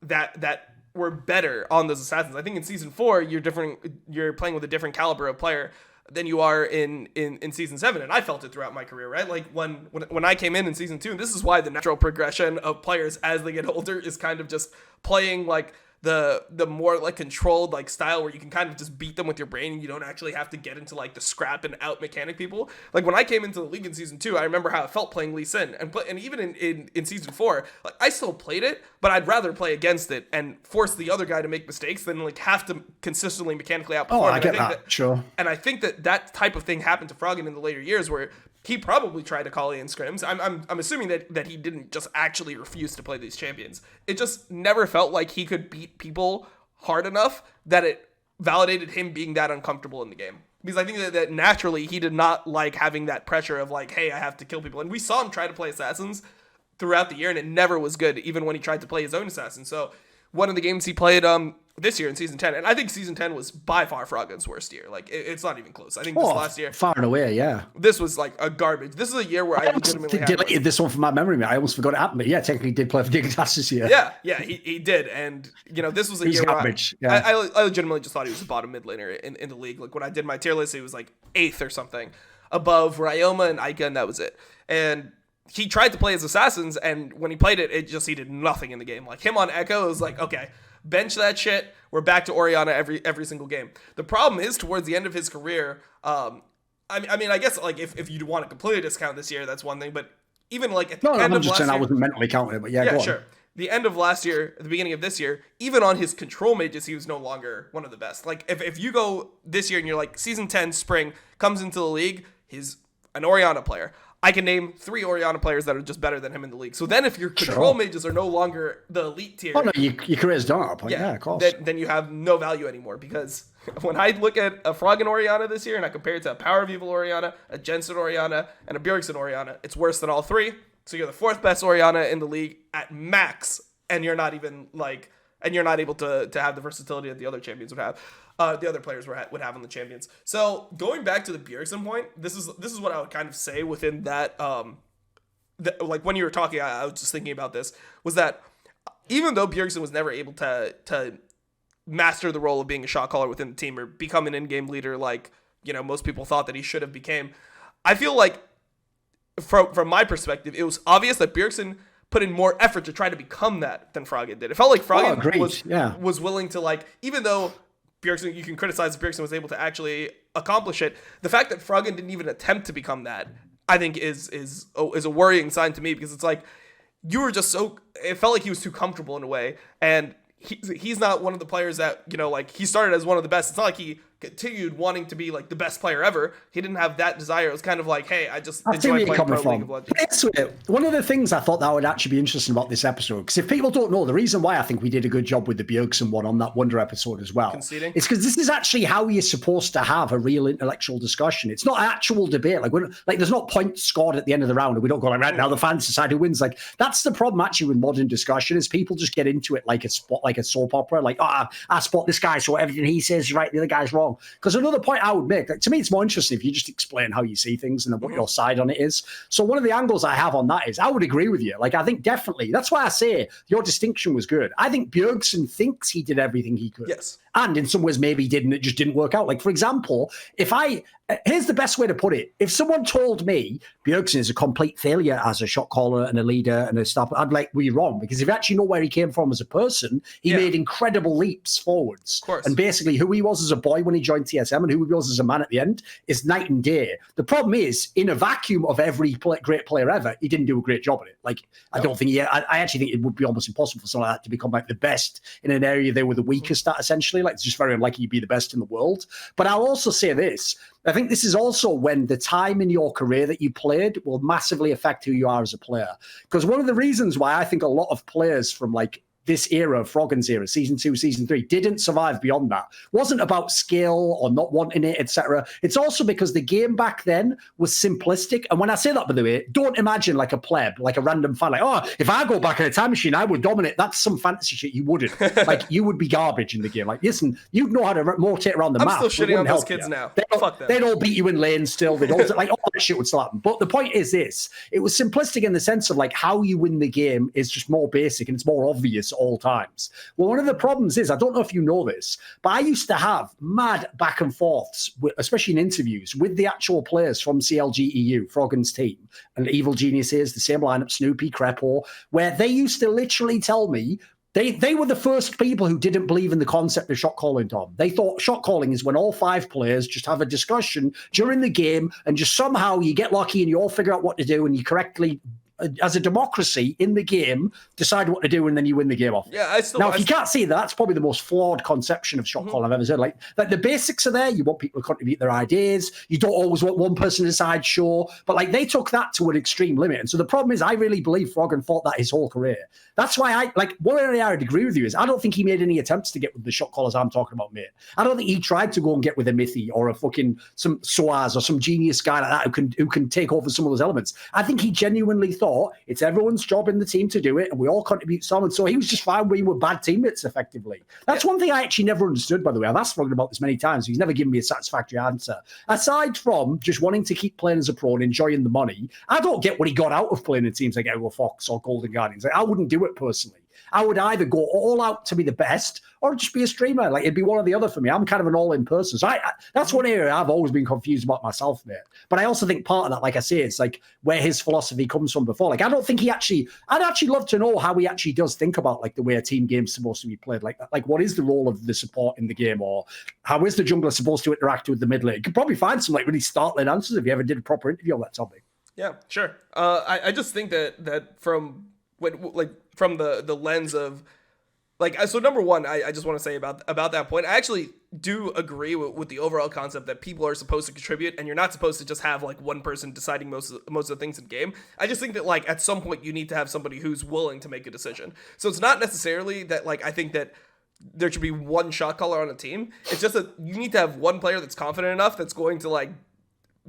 that were better on those assassins. I think in season 4, you're playing with a different caliber of player than you are in season 7. And I felt it throughout my career, right? Like when I came in season 2, and this is why the natural progression of players as they get older is kind of just playing like the more like controlled like style where you can kind of just beat them with your brain and you don't actually have to get into like the scrap and out mechanic people. Like when I came into the league in season 2, I remember how it felt playing Lee Sin and even in season 4, like I still played it, but I'd rather play against it and force the other guy to make mistakes than like have to consistently mechanically outperform. Oh, I get that. Sure. And I think that type of thing happened to Froggen in the later years where he probably tried to call in scrims. I'm assuming that he didn't just actually refuse to play these champions. It just never felt like he could beat people hard enough that it validated him being that uncomfortable in the game. Because I think that naturally he did not like having that pressure of like, hey, I have to kill people. And we saw him try to play assassins throughout the year, and it never was good, even when he tried to play his own assassin. So one of the games he played this year in season 10, and I think season 10 was by far Froggen's worst year. Like it's not even close. I think this last year, far and away, yeah. This was like a garbage. This is a year where I legitimately deleted this one from my memory, man. I almost forgot it happened. But yeah, technically did play for Dignitas this year. Yeah, he did, and this was a year garbage. Where I legitimately just thought he was a bottom mid laner in the league. Like when I did my tier list, he was like 8th or something above Ryoma and Ica, and that was it. And he tried to play as assassins, and when he played it, he did nothing in the game. Like him on Echo, it was like, okay, bench that shit. We're back to Orianna every single game. The problem is towards the end of his career, I mean, I guess like if you want to completely discount this year, that's one thing. But even like at the end of last year, I wasn't mentally counting it, but yeah, go on. Sure. The end of last year, at the beginning of this year, even on his control mages, he was no longer one of the best. Like if you go this year and you're like season 10 spring comes into the league, he's an Orianna player. I can name 3 Orianna players that are just better than him in the league. So then if your control mages are no longer the elite tier... Oh, no, your career's done at a point. Yeah, of course. Then you have no value anymore, because when I look at a Froggen Orianna this year and I compare it to a Power of Evil Orianna, a Jensen Orianna, and a Bjergsen Orianna, it's worse than all 3. So you're the 4th best Orianna in the league at max, and you're not even like... And you're not able to have the versatility that the other champions would have. The other players would have on the champions. So going back to the Bjergsen point, this is what I would kind of say within that. Like when you were talking, I was just thinking about this. Was that even though Bjergsen was never able to master the role of being a shot caller within the team or become an in-game leader, like most people thought that he should have became, I feel like from my perspective, it was obvious that Bjergsen put in more effort to try to become that than Froggen did. It felt like Froggen was willing to, like, even though Bjergsen, you can criticize if Bjergsen was able to actually accomplish it, the fact that Froggen didn't even attempt to become that, I think is a worrying sign to me, because it's like you were just it felt like he was too comfortable in a way, and he's not one of the players that, like he started as one of the best. It's not like he continued wanting to be like the best player ever. He didn't have that desire. It was kind of like, hey, I just enjoy playing Pro League of Legends. One of the things I thought that would actually be interesting about this episode, because if people don't know, the reason why I think we did a good job with the Bjergsen one on that Wonder episode as well, is because this is actually how you're supposed to have a real intellectual discussion. It's not actual debate. Like there's not points scored at the end of the round, and we don't go like, right now the fans decide who wins. Like that's the problem actually with modern discussion, is people just get into it like a soap opera. Like, I spot this guy, so everything he says is right, the other guy's wrong. wrong. Because another point I would make, like, to me, it's more interesting if you just explain how you see things and then what your side on it is. So one of the angles I have on that is I would agree with you. Like, I think definitely, that's why I say your distinction was good. I think Bjergsen thinks he did everything he could. Yes. And in some ways, maybe he did, and it just didn't work out. Like, for example, here's the best way to put it. If someone told me Bjergsen is a complete failure as a shot caller and a leader and a staff, I'd be like, well, you're wrong. Because if you actually know where he came from as a person, he made incredible leaps forwards. Of course. And basically who he was as a boy when he joined TSM and who he was as a man at the end is night and day. The problem is, in a vacuum of every great player ever, he didn't do a great job at it. Like, I don't think I actually think it would be almost impossible for someone like that to become like the best in an area they were the weakest at, essentially. Like, it's just very unlikely you'd be the best in the world. But I'll also say this. I think this is also when the time in your career that you played will massively affect who you are as a player. Because one of the reasons why I think a lot of players from like this era, Froggen's era, season 2, season 3, didn't survive beyond that. Wasn't about skill or not wanting it, etc. It's also because the game back then was simplistic. And when I say that, by the way, don't imagine like a pleb, like a random fan, like, oh, if I go back in a time machine, I would dominate. That's some fantasy shit. You wouldn't. Like, you would be garbage in the game. Like, listen, you'd know how to rotate around the map. I'm still shitting on those kids now. Fuck them. They'd all beat you in lanes still. They'd all, like, all that shit would still happen. But the point is this. It was simplistic in the sense of like how you win the game is just more basic and it's more obvious all times. Well, one of the problems is, I don't know if you know this, but I used to have mad back and forths, especially in interviews, with the actual players from CLG EU, Froggen's team, and Evil Geniuses, the same lineup, Snoopy, Crepo, where they used to literally tell me they were the first people who didn't believe in the concept of shot calling, Tom. They thought shot calling is when all 5 players just have a discussion during the game and just somehow you get lucky and you all figure out what to do and you correctly, as a democracy in the game, decide what to do and then you win the game off. Yeah, if you can't see that, that's probably the most flawed conception of shot call I've ever heard. Like the basics are there. You want people to contribute their ideas. You don't always want one person to decide, sure. But like they took that to an extreme limit. And so the problem is, I really believe Froggen fought that his whole career. That's why one area I'd agree with you is I don't think he made any attempts to get with the shot callers I'm talking about, mate. I don't think he tried to go and get with a Mithy or a fucking some Soaz or some genius guy like that who can take over some of those elements. I think he genuinely thought it's everyone's job in the team to do it and we all contribute some. And so he was just fine when we were bad teammates, effectively. That's one thing I actually never understood, by the way. I've asked Froggen about this many times. He's never given me a satisfactory answer. Aside from just wanting to keep playing as a pro and enjoying the money, I don't get what he got out of playing in teams like Echo Fox or Golden Guardians. Like, I wouldn't do it personally. I would either go all out to be the best or just be a streamer. Like, it'd be one or the other for me. I'm kind of an all-in person. So that's one area I've always been confused about myself, mate. But I also think part of that, like I say, it's like where his philosophy comes from before. Like, I don't think I'd actually love to know how he actually does think about like the way a team game's supposed to be played. Like what is the role of the support in the game, or how is the jungler supposed to interact with the mid lane? You could probably find some like really startling answers if you ever did a proper interview on that topic. Yeah, sure. I just think that from the lens of like, so number one, I just want to say about that point, I actually do agree with the overall concept that people are supposed to contribute and you're not supposed to just have like one person deciding most of the things in game. I just think that like at some point you need to have somebody who's willing to make a decision. So it's not necessarily that like I think that there should be one shot caller on a team. It's just that you need to have one player that's confident enough that's going to like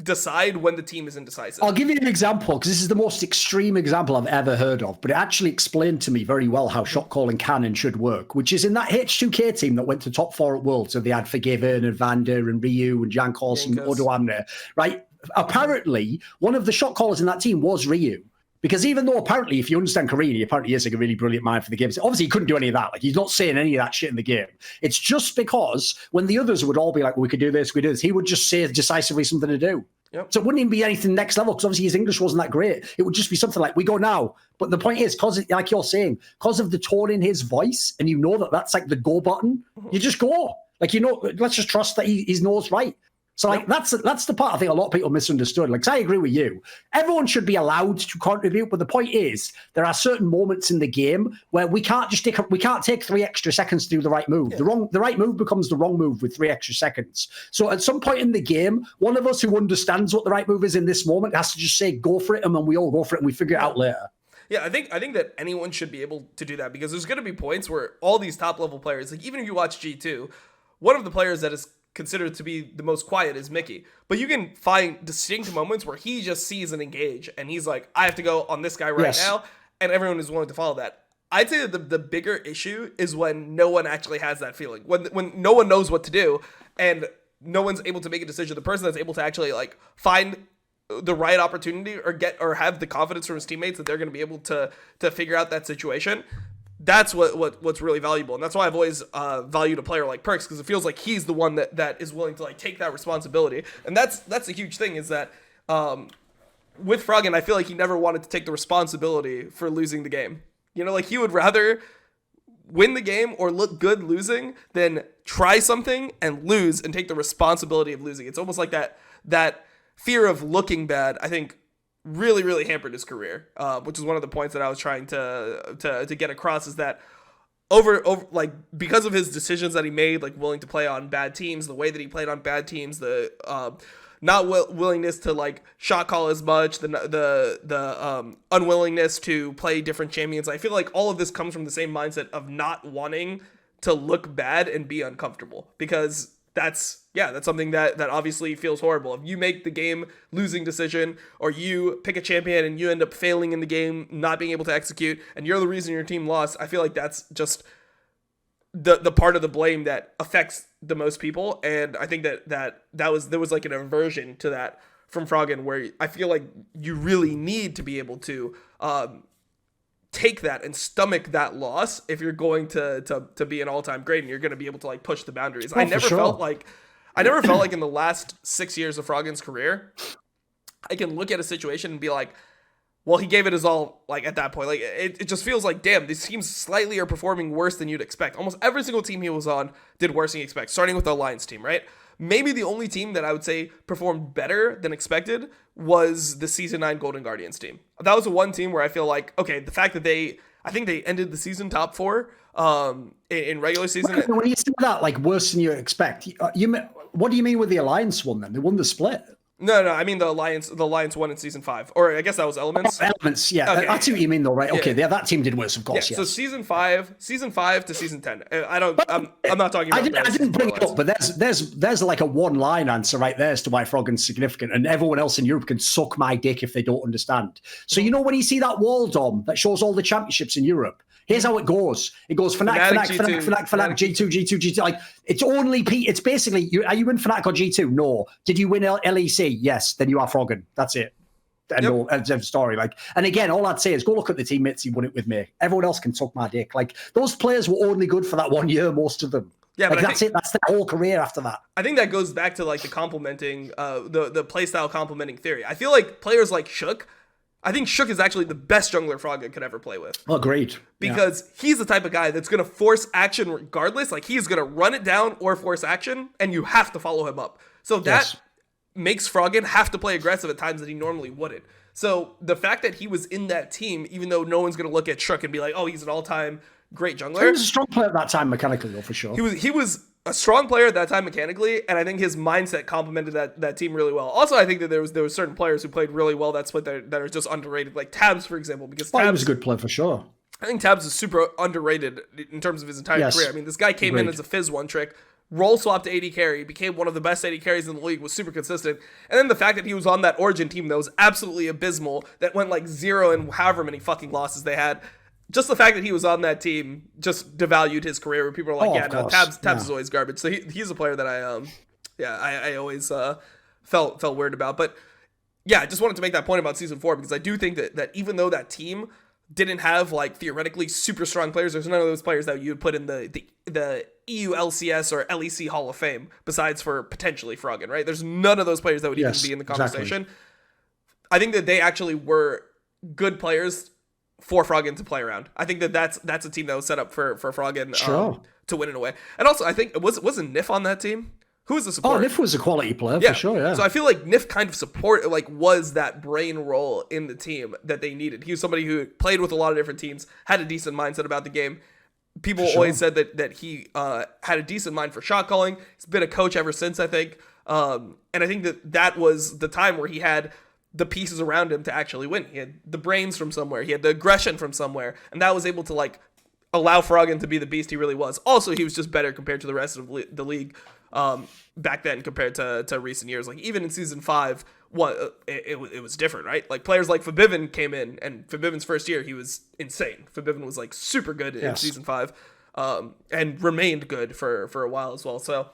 decide when the team is indecisive. I'll give you an example, because this is the most extreme example I've ever heard of, but it actually explained to me very well how shot calling can and should work, which is in that H2K team that went to top 4 at Worlds. So they had Forgiven and Vander and Ryu and Jan Carlson, Odoamne, right? Apparently, one of the shot callers in that team was Ryu. Because even though apparently, if you understand Korean, he apparently is like a really brilliant mind for the game. So obviously, he couldn't do any of that. Like, he's not saying any of that shit in the game. It's just because when the others would all be like, well, we could do this, we could do this, he would just say decisively something to do. Yep. So it wouldn't even be anything next level, because obviously his English wasn't that great. It would just be something like, we go now. But the point is, because, like you're saying, because of the tone in his voice, and you know that that's like the go button, you just go. Like, you know, let's just trust that he knows right. So, like, that's the part I think a lot of people misunderstood. Like, 'cause I agree with you. Everyone should be allowed to contribute, but the point is, there are certain moments in the game where we can't take 3 extra seconds to do the right move. Yeah. The right move becomes the wrong move with 3 extra seconds. So, at some point in the game, one of us who understands what the right move is in this moment has to just say, "Go for it," and then we all go for it and we figure it out later. Yeah, I think that anyone should be able to do that, because there's going to be points where all these top level players, like even if you watch G2, one of the players that is considered to be the most quiet is Mickey. But you can find distinct moments where he just sees and engage, and he's like, I have to go on this guy right now, and everyone is willing to follow that. I'd say that the bigger issue is when no one actually has that feeling. When no one knows what to do, and no one's able to make a decision. The person that's able to actually like find the right opportunity or have the confidence from his teammates that they're going to be able to figure out that situation. That's what's really valuable. And that's why I've always valued a player like Perks, because it feels like he's the one that is willing to like take that responsibility. And that's a huge thing, is that with Froggen, I feel like he never wanted to take the responsibility for losing the game. You know, like he would rather win the game or look good losing than try something and lose and take the responsibility of losing. It's almost like that fear of looking bad, I think, really, really hampered his career, which is one of the points that I was trying to get across, is that over like, because of his decisions that he made, like willing to play on bad teams, the way that he played on bad teams, the not willingness to like shot call as much, the unwillingness to play different champions. I feel like all of this comes from the same mindset of not wanting to look bad and be uncomfortable, because that's something that obviously feels horrible. If you make the game losing decision, or you pick a champion and you end up failing in the game, not being able to execute, and you're the reason your team lost, I feel like that's just the part of the blame that affects the most people. And I think there was like an aversion to that from Froggen, where I feel like you really need to be able to take that and stomach that loss if you're going to be an all-time great, and you're going to be able to like push the boundaries. I never felt like in the last 6 years of Froggen's career, I can look at a situation and be like, well, he gave it his all, like at that point. Like it just feels like, damn, these teams slightly are performing worse than you'd expect. Almost every single team he was on did worse than you expect, starting with the Alliance team, right? Maybe the only team that I would say performed better than expected was the Season 9 Golden Guardians team. That was the one team where I feel like, okay, the fact that I think they ended the season top 4 in regular season. When you say that, like worse than you expect, what do you mean with the Alliance one then? They won the split. No, I mean the Alliance won in season 5, or I guess that was Elements. Oh, Elements, yeah. Okay, I see what you mean, though, right? Okay, yeah, that team did worse, of course. Yeah. So season 5 to season 10. I'm not talking about. I didn't bring it up, but there's like a one-line answer right there as to why Froggen's significant, and everyone else in Europe can suck my dick if they don't understand. So you know when you see that wall, Dom, that shows all the championships in Europe. Here's how it goes. It goes Fnatic, G2, G2. Like it's basically, are you in Fnatic or G2? No. Did you win LEC? Yes. Then you are Froggen. That's it. End of story. Like, and again, all I'd say is go look at the teammates who won it with me. Everyone else can suck my dick. Like those players were only good for that 1 year, most of them. Yeah, like, but that's it. That's their whole career after that. I think that goes back to like the complementing, the playstyle complementing theory. I feel like players like Shook. I think Shook is actually the best jungler Froggen could ever play with. Oh, great. Because he's the type of guy that's going to force action regardless. Like, he's going to run it down or force action, and you have to follow him up. So that makes Froggen have to play aggressive at times that he normally wouldn't. So the fact that he was in that team, even though no one's going to look at Shook and be like, oh, he's an all-time great jungler. He was a strong player at that time mechanically, though, for sure. He was a strong player at that time mechanically, and I think his mindset complemented that team really well. Also, I think that there was certain players who played really well that split that are just underrated, like Tabs, for example, because Tabs, he was a good player for sure. I think Tabs is super underrated in terms of his entire career. I mean, this guy came in as a Fizz one trick, role swapped to AD carry, became one of the best AD carries in the league, was super consistent, and then the fact that he was on that Origin team that was absolutely abysmal, that went like 0 and however many fucking losses they had. Just the fact that he was on that team just devalued his career, where people are like, Tabs is always garbage. So he's a player that I always felt weird about. But yeah, I just wanted to make that point about season 4, because I do think that even though that team didn't have like theoretically super strong players, there's none of those players that you would put in the EU LCS or LEC Hall of Fame besides for potentially Froggen, right? There's none of those players that would even be in the conversation. Exactly. I think that they actually were good players for Froggen to play around. I think that's a team that was set up for Froggen to win in a way. And also, I think wasn't Nif on that team? Who was the support? Oh, Nif was a quality player for sure. Yeah. So I feel like Nif kind of was that brain role in the team that they needed. He was somebody who played with a lot of different teams, had a decent mindset about the game. People always said that he had a decent mind for shot calling. He's been a coach ever since, I think. And I think that was the time where he had the pieces around him to actually win. He had the brains from somewhere. He had the aggression from somewhere. And that was able to like allow Froggen to be the beast he really was. Also, he was just better compared to the rest of the league back then compared to recent years. Like even in season 5, it was different, right? Like players like Fabivin came in, and Fabivin's first year, he was insane. Fabivin was like super good in season 5 and remained good for a while as well. So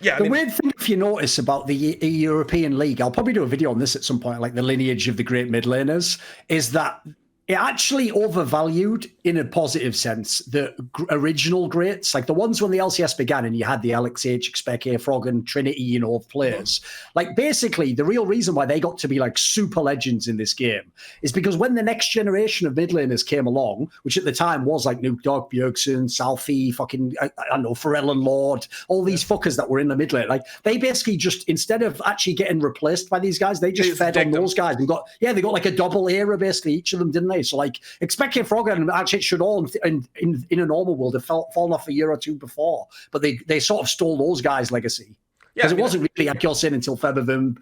Yeah, I The mean, weird thing, if you notice, about the European League, I'll probably do a video on this at some point, like the lineage of the great mid laners, is that it actually overvalued, in a positive sense, the original greats, like the ones when the LCS began and you had the LXH, Expeke, Froggen, Trinity, of players. Like, basically, the real reason why they got to be like super legends in this game is because when the next generation of mid laners came along, which at the time was like Nuke Dog, Bjergsen, Salfi, fucking, I don't know, Pharrell and Lord, all these fuckers that were in the mid lane, like, they basically just, instead of actually getting replaced by these guys, they just fed on those guys and they got like a double era, basically, each of them, didn't they? So, like, expecting Froggen and actually should all in a normal world have fallen off a year or two before, but they sort of stole those guys' legacy because it wasn't really, like you're saying, until Feathervim,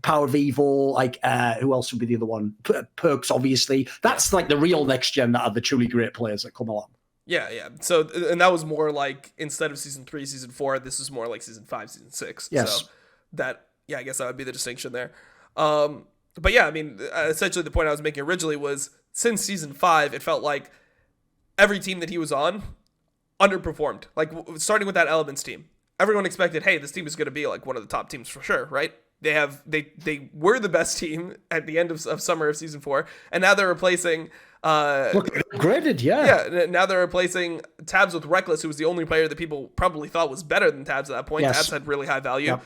Power of Evil, like who else would be the other one? Perks, obviously. That's like the real next gen that are the truly great players that come along. Yeah. So, and that was more like, instead of season 3, season 4, this is more like season 5, season 6. Yes. So that, I guess that would be the distinction there. But yeah, I mean, essentially the point I was making originally was, since season 5, it felt like every team that he was on underperformed. Like, starting with that Elements team, everyone expected, hey, this team is going to be like one of the top teams for sure, right? They were the best team at the end of summer of season 4, and now they're replacing. Look, graded, Yeah, now they're replacing Tabs with Reckless, who was the only player that people probably thought was better than Tabs at that point. Yes. Tabs had really high value. Yep.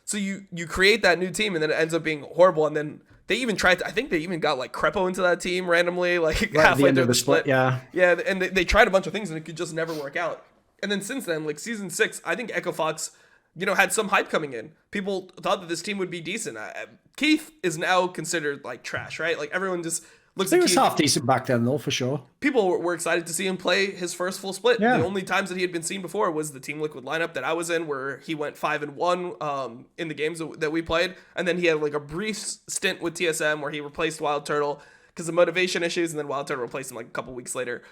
So you create that new team, and then it ends up being horrible, and then they even tried to, I think they even got like Crepo into that team randomly, like right halfway through the split. Yeah, and they tried a bunch of things and it could just never work out. And then since then, like season 6, I think Echo Fox, had some hype coming in. People thought that this team would be decent. Keith is now considered like trash, right? Like everyone just looks. He was half decent back then, though, for sure. People were excited to see him play his first full split. Yeah. The only times that he had been seen before was the Team Liquid lineup that I was in, where he went 5-1 in the games that we played, and then he had like a brief stint with TSM where he replaced Wild Turtle because of motivation issues, and then Wild Turtle replaced him like a couple weeks later.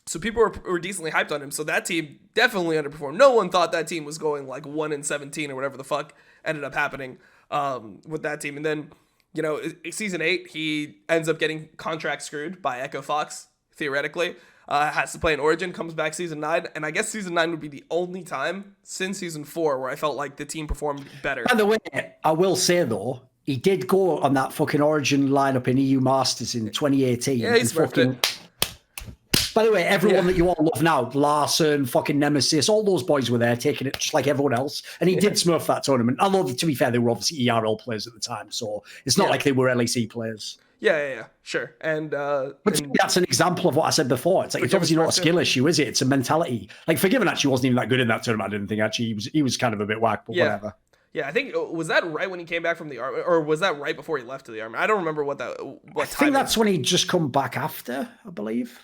So people were decently hyped on him. So that team definitely underperformed. No one thought that team was going like 1-17 or whatever the fuck ended up happening with that team. And then, season 8, he ends up getting contract screwed by Echo Fox, theoretically. Has to play in Origin, comes back season 9. And I guess season 9 would be the only time since season 4 where I felt like the team performed better. By the way, I will say, though, he did go on that fucking Origin lineup in EU Masters in 2018. Yeah, he's fucking. By the way, everyone that you all love now, Larson, fucking Nemesis, all those boys were there taking it just like everyone else. And he did smurf that tournament. Although, to be fair, they were obviously ERL players at the time. So it's not like they were LEC players. Yeah, sure. And that's an example of what I said before. It's like, it's obviously not a skill issue, is it? It's a mentality. Like, Forgiven actually wasn't even that good in that tournament, I didn't think. Actually, he was kind of a bit whack, but whatever. Yeah, I think, was that right when he came back from the army, or was that right before he left to the army? I don't remember what time. I think that's when he just come back after, I believe.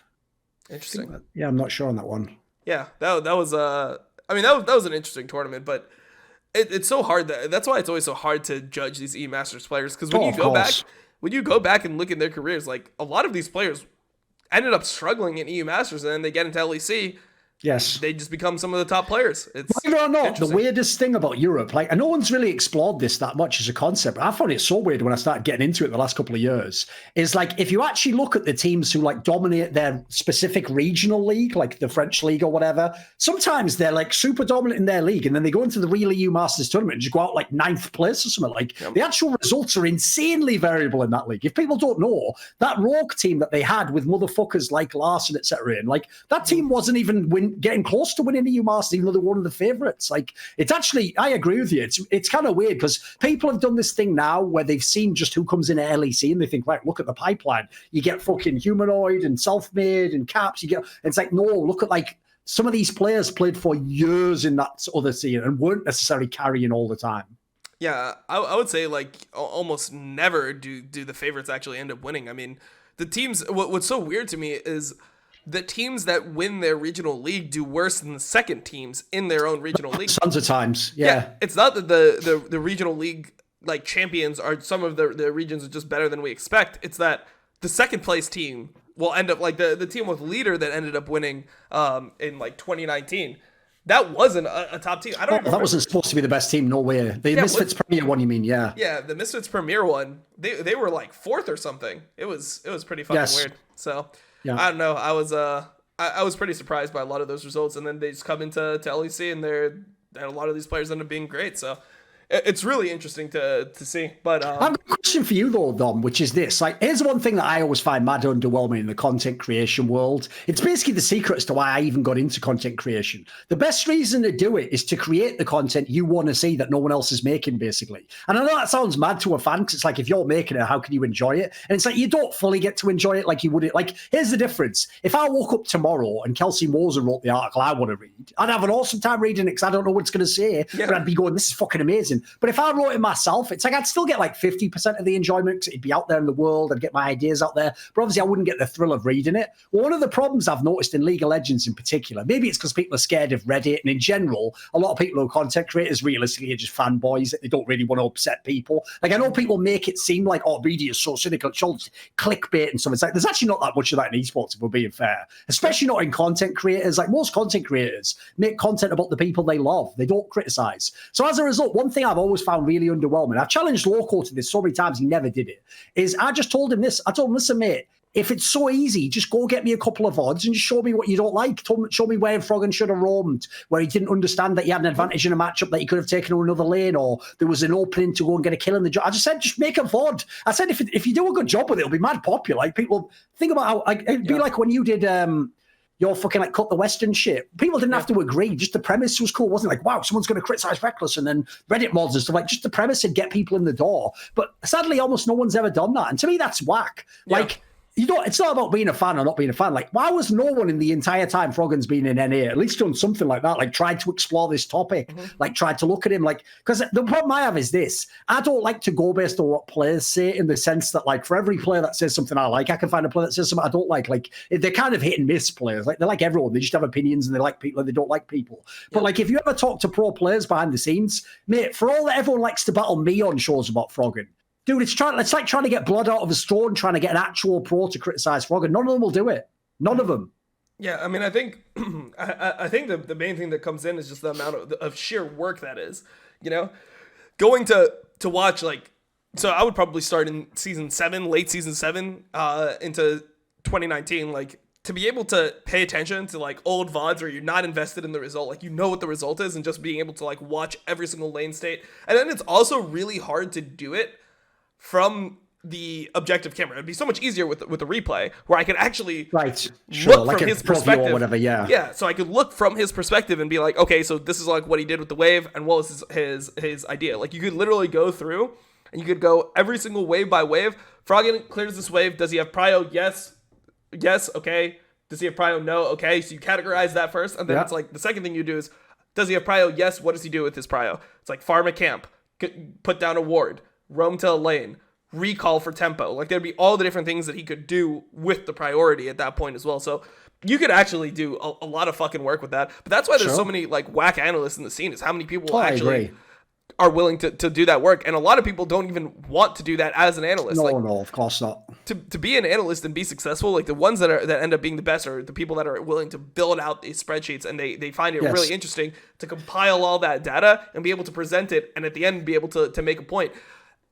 Interesting. Yeah, I'm not sure on that one. Yeah, that was that was an interesting tournament, but it's so hard that's why it's always so hard to judge these E-Masters players, because when you go back and look at their careers, like a lot of these players ended up struggling in EU Masters, and then they get into LEC. Yes. They just become some of the top players. It's Believe it or not, the weirdest thing about Europe, like, and no one's really explored this that much as a concept, but I found it so weird when I started getting into it the last couple of years, is like, if you actually look at the teams who like dominate their specific regional league, like the French league or whatever, sometimes they're like super dominant in their league, and then they go into the real EU Masters tournament and just go out like 9th place or something. Like, the actual results are insanely variable in that league. If people don't know, that Rogue team that they had with motherfuckers like Larson, etc., and like, that team wasn't even getting close to winning the EU Masters, even though they were one of the favourites. Like, it's actually, I agree with you. It's kind of weird because people have done this thing now where they've seen just who comes in at LEC and they think, right, look at the pipeline. You get fucking Humanoid and Self-Made and Caps. It's like, no, look at like some of these players played for years in that other scene and weren't necessarily carrying all the time. Yeah, I would say like almost never do the favorites actually end up winning. I mean, the teams, what's so weird to me is the teams that win their regional league do worse than the second teams in their own regional league. Tons of times, yeah. It's not that the regional league like champions are, some of the regions are just better than we expect. It's that the second place team will end up like the team with leader that ended up winning in like 2019. That wasn't a top team. I don't remember. That wasn't supposed to be the best team. No way. The Misfits Premier one, you mean? Yeah. Yeah, the Misfits Premier one. They were like 4th or something. It was pretty fucking weird. So I don't know. I was pretty surprised by a lot of those results, and then they just come into LEC and a lot of these players end up being great. So it's really interesting to see. But I've got a question for you though, Dom, which is this. Like, here's one thing that I always find mad underwhelming in the content creation world. It's basically the secret as to why I even got into content creation. The best reason to do it is to create the content you want to see that no one else is making, basically. And I know that sounds mad to a fan, because it's like, if you're making it, how can you enjoy it? And it's like, you don't fully get to enjoy it like you would. Like, here's the difference. If I woke up tomorrow and Kelsey Moser wrote the article I want to read, I'd have an awesome time reading it because I don't know what it's going to say, but I'd be going, this is fucking amazing. But if I wrote it myself, it's like I'd still get like 50% of the enjoyment because it'd be out there in the world. I'd get my ideas out there. But obviously, I wouldn't get the thrill of reading it. Well, one of the problems I've noticed in League of Legends in particular, maybe it's because people are scared of Reddit. And in general, a lot of people who are content creators realistically are just fanboys that they don't really want to upset people. Like, I know people make it seem like, oh, media is so cynical, it's all clickbait and stuff. It's like, there's actually not that much of that in esports, if we're being fair. Especially not in content creators. Like, most content creators make content about the people they love. They don't criticize. So as a result, one thing I've always found really underwhelming, I've challenged Loco to this so many times, he never did it, is I just told him this. I told him, listen, mate, if it's so easy, just go get me a couple of odds and just show me what you don't like. Show me where Froggen should have roamed, where he didn't understand that he had an advantage in a matchup that he could have taken to another lane, or there was an opening to go and get a kill in the job. I just said, just make a VOD. I said, if you do a good job with it, it'll be mad popular. Like, people think about how, like, it'd be like when you did your fucking like Cut the Western shit. People didn't have to agree. Just the premise was cool. It wasn't like, wow, someone's going to criticize Reckless and then Reddit mods and stuff. Like, just the premise would get people in the door. But sadly, almost no one's ever done that. And to me, that's whack. Like, you know, it's not about being a fan or not being a fan. Like, why was no one in the entire time Froggen's been in NA at least done something like that? Like, tried to explore this topic, like tried to look at him. Like, because the problem I have is this: I don't like to go based on what players say, in the sense that, like, for every player that says something I like, I can find a player that says something I don't like. Like, they're kind of hit and miss players. Like, they're like everyone; they just have opinions and they like people and they don't like people. But like, if you ever talk to pro players behind the scenes, mate, for all that everyone likes to battle me on shows about Froggen, dude, it's like trying to get blood out of a stone, trying to get an actual pro to criticize Froggen. None of them will do it. None of them. Yeah, I mean, I think I think the main thing that comes in is just the amount of sheer work that is. You know, going to watch, like, so I would probably start in season 7, late season 7, into 2019, like, to be able to pay attention to, like, old VODs where you're not invested in the result, like, you know what the result is, and just being able to, like, watch every single lane state. And then it's also really hard to do it from the objective camera. It'd be so much easier with the replay, where I could actually look like from his perspective or whatever. Yeah, so I could look from his perspective and be like, okay, so this is like what he did with the wave, and what was his idea. Like, you could literally go through and you could go every single wave by wave. Froggen clears this wave. Does he have prio? Yes, okay. Does he have prio? No, okay. So you categorize that first, and then it's like the second thing you do is, does he have prio? Yes. What does he do with his prio? It's like farm a camp, put down a ward, roam to a lane, recall for tempo. Like, there'd be all the different things that he could do with the priority at that point as well. So you could actually do a lot of fucking work with that. But that's why there's so many, like, whack analysts in the scene, is how many people actually are willing to do that work. And a lot of people don't even want to do that as an analyst. No, of course not. To be an analyst and be successful, like, the ones that end up being the best are the people that are willing to build out these spreadsheets, and they find it really interesting to compile all that data and be able to present it, and at the end be able to make a point.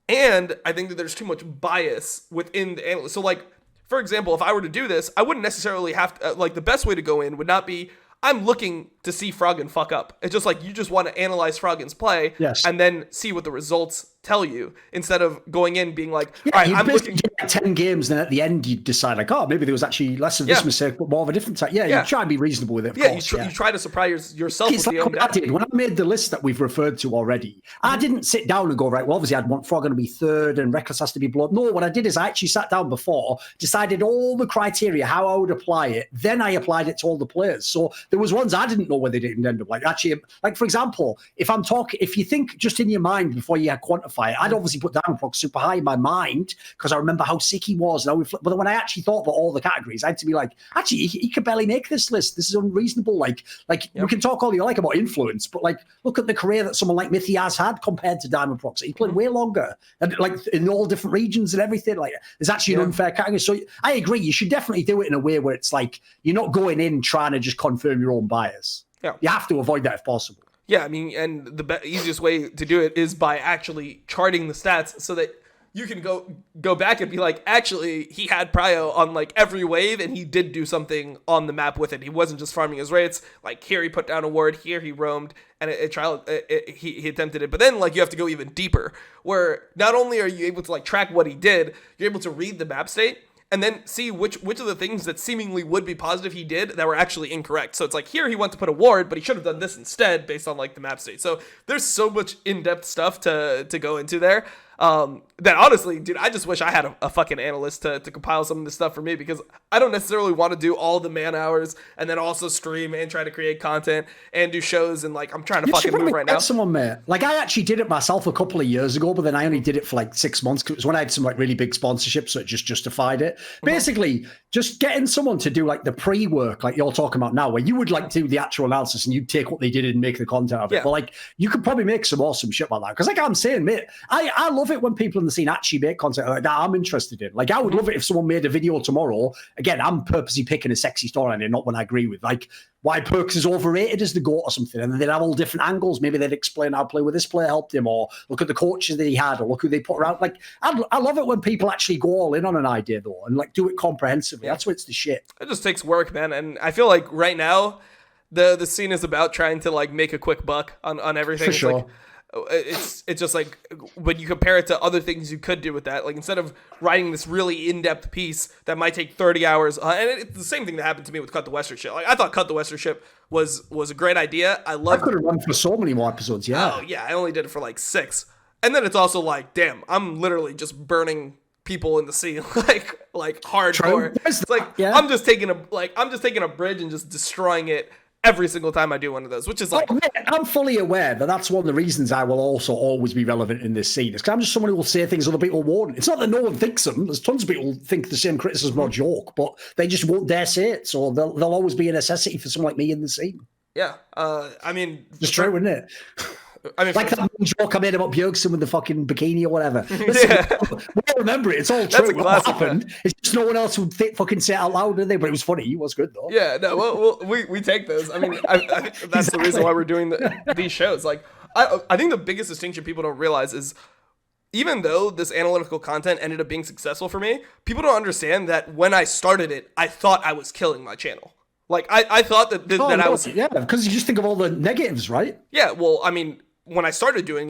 And I think that there's too much bias within the analyst. So, like, for example, if I were to do this, I wouldn't necessarily have to, like, the best way to go in would not be, I'm looking to see Froggen fuck up. It's just like, you just want to analyze Froggen's play and then see what the results tell you, instead of going in being like, all right, I'm looking at 10 games, and then at the end you decide, like, oh, maybe there was actually less of this mistake but more of a different type. You try and be reasonable with it, of course. You try to surprise yourself with like the own I did when I made the list that we've referred to already. I didn't sit down and go, right, well, obviously I'd want Froggen to be third and Reckless has to be blood. No, what I did is I actually sat down before, decided all the criteria, how I would apply it, then I applied it to all the players. So there was ones I didn't know where they didn't end up. Like, actually, like, for example, if you think just in your mind before you quantify it, I'd obviously put Diamondprox super high in my mind because I remember how sick he was. But when I actually thought about all the categories, I had to be like, actually, he could barely make this list. This is unreasonable. Like we can talk all you like about influence, but, like, look at the career that someone like Mithy has had compared to Diamondprox. He played way longer, and, like, in all different regions and everything. Like, there's actually an unfair category. So I agree. You should definitely do it in a way where it's like you're not going in trying to just confirm your own bias. Yeah, you have to avoid that if possible. Yeah, I mean, and the easiest way to do it is by actually charting the stats so that you can go back and be like, actually, he had prio on like every wave, and he did do something on the map with it. He wasn't just farming his rates. Like here, he put down a ward. Here, he roamed, and he attempted it. But then like you have to go even deeper, where not only are you able to like track what he did, you're able to read the map state and then see which of the things that seemingly would be positive he did that were actually incorrect. So it's like here he went to put a ward, but he should have done this instead based on like the map state. So there's so much in-depth stuff to go into there. That honestly, dude, I just wish I had a fucking analyst to compile some of this stuff for me, because I don't necessarily want to do all the man hours and then also stream and try to create content and do shows, and like I'm trying to fucking move right now. Someone, mate. Like I actually did it myself a couple of years ago, but then I only did it for like 6 months because it was when I had some like really big sponsorships, so it just justified it. Basically, just getting someone to do like the pre-work, like you're talking about now, where you would like do the actual analysis and you'd take what they did and make the content of it. But like you could probably make some awesome shit about that, because like I'm saying, mate, I love it when people in the scene actually make content like that I'm interested in. Like I would love it if someone made a video tomorrow. Again, I'm purposely picking a sexy storyline and not one I agree with. Like why Perks is overrated as the GOAT or something, and then they'd have all different angles. Maybe they'd explain how play with this player helped him, or look at the coaches that he had, or look who they put around. Like I love it when people actually go all in on an idea though, and like do it comprehensively. That's what it's the shit. It just takes work, man, and I feel like right now the scene is about trying to like make a quick buck on everything. For sure. Like, it's just like when you compare it to other things you could do with that, like instead of writing this really in-depth piece that might take 30 hours, and it's the same thing that happened to me with Cut the Western Ship. Like I thought Cut the Western Ship was a great idea. I could have run for so many more episodes. Yeah. Oh yeah, I only did it for like 6, and then it's also like, damn, I'm literally just burning people in the sea, like hardcore. It's like I'm just taking a bridge and just destroying it every single time I do one of those, which is like... I'm fully aware that that's one of the reasons I will also always be relevant in this scene. It's because I'm just someone who will say things other people won't. It's not that no one thinks them. There's tons of people who think the same criticism or joke, but they just won't dare say it. So they'll always be a necessity for someone like me in the scene. Yeah. I mean... It's true, isn't it? I mean, like that joke I made about Bjergsen with the fucking bikini or whatever. Listen, we all remember it. It's all true. What happened? Man. It's just no one else would fucking say it out loud, did they? But it was funny. It was good though. Yeah. No. Well, we take those. I mean, I think that's the reason why we're doing these shows. Like, I think the biggest distinction people don't realize is, even though this analytical content ended up being successful for me, people don't understand that when I started it, I thought I was killing my channel. Like, I thought that I was... Yeah, because you just think of all the negatives, right? Yeah. Well, I mean, when I started doing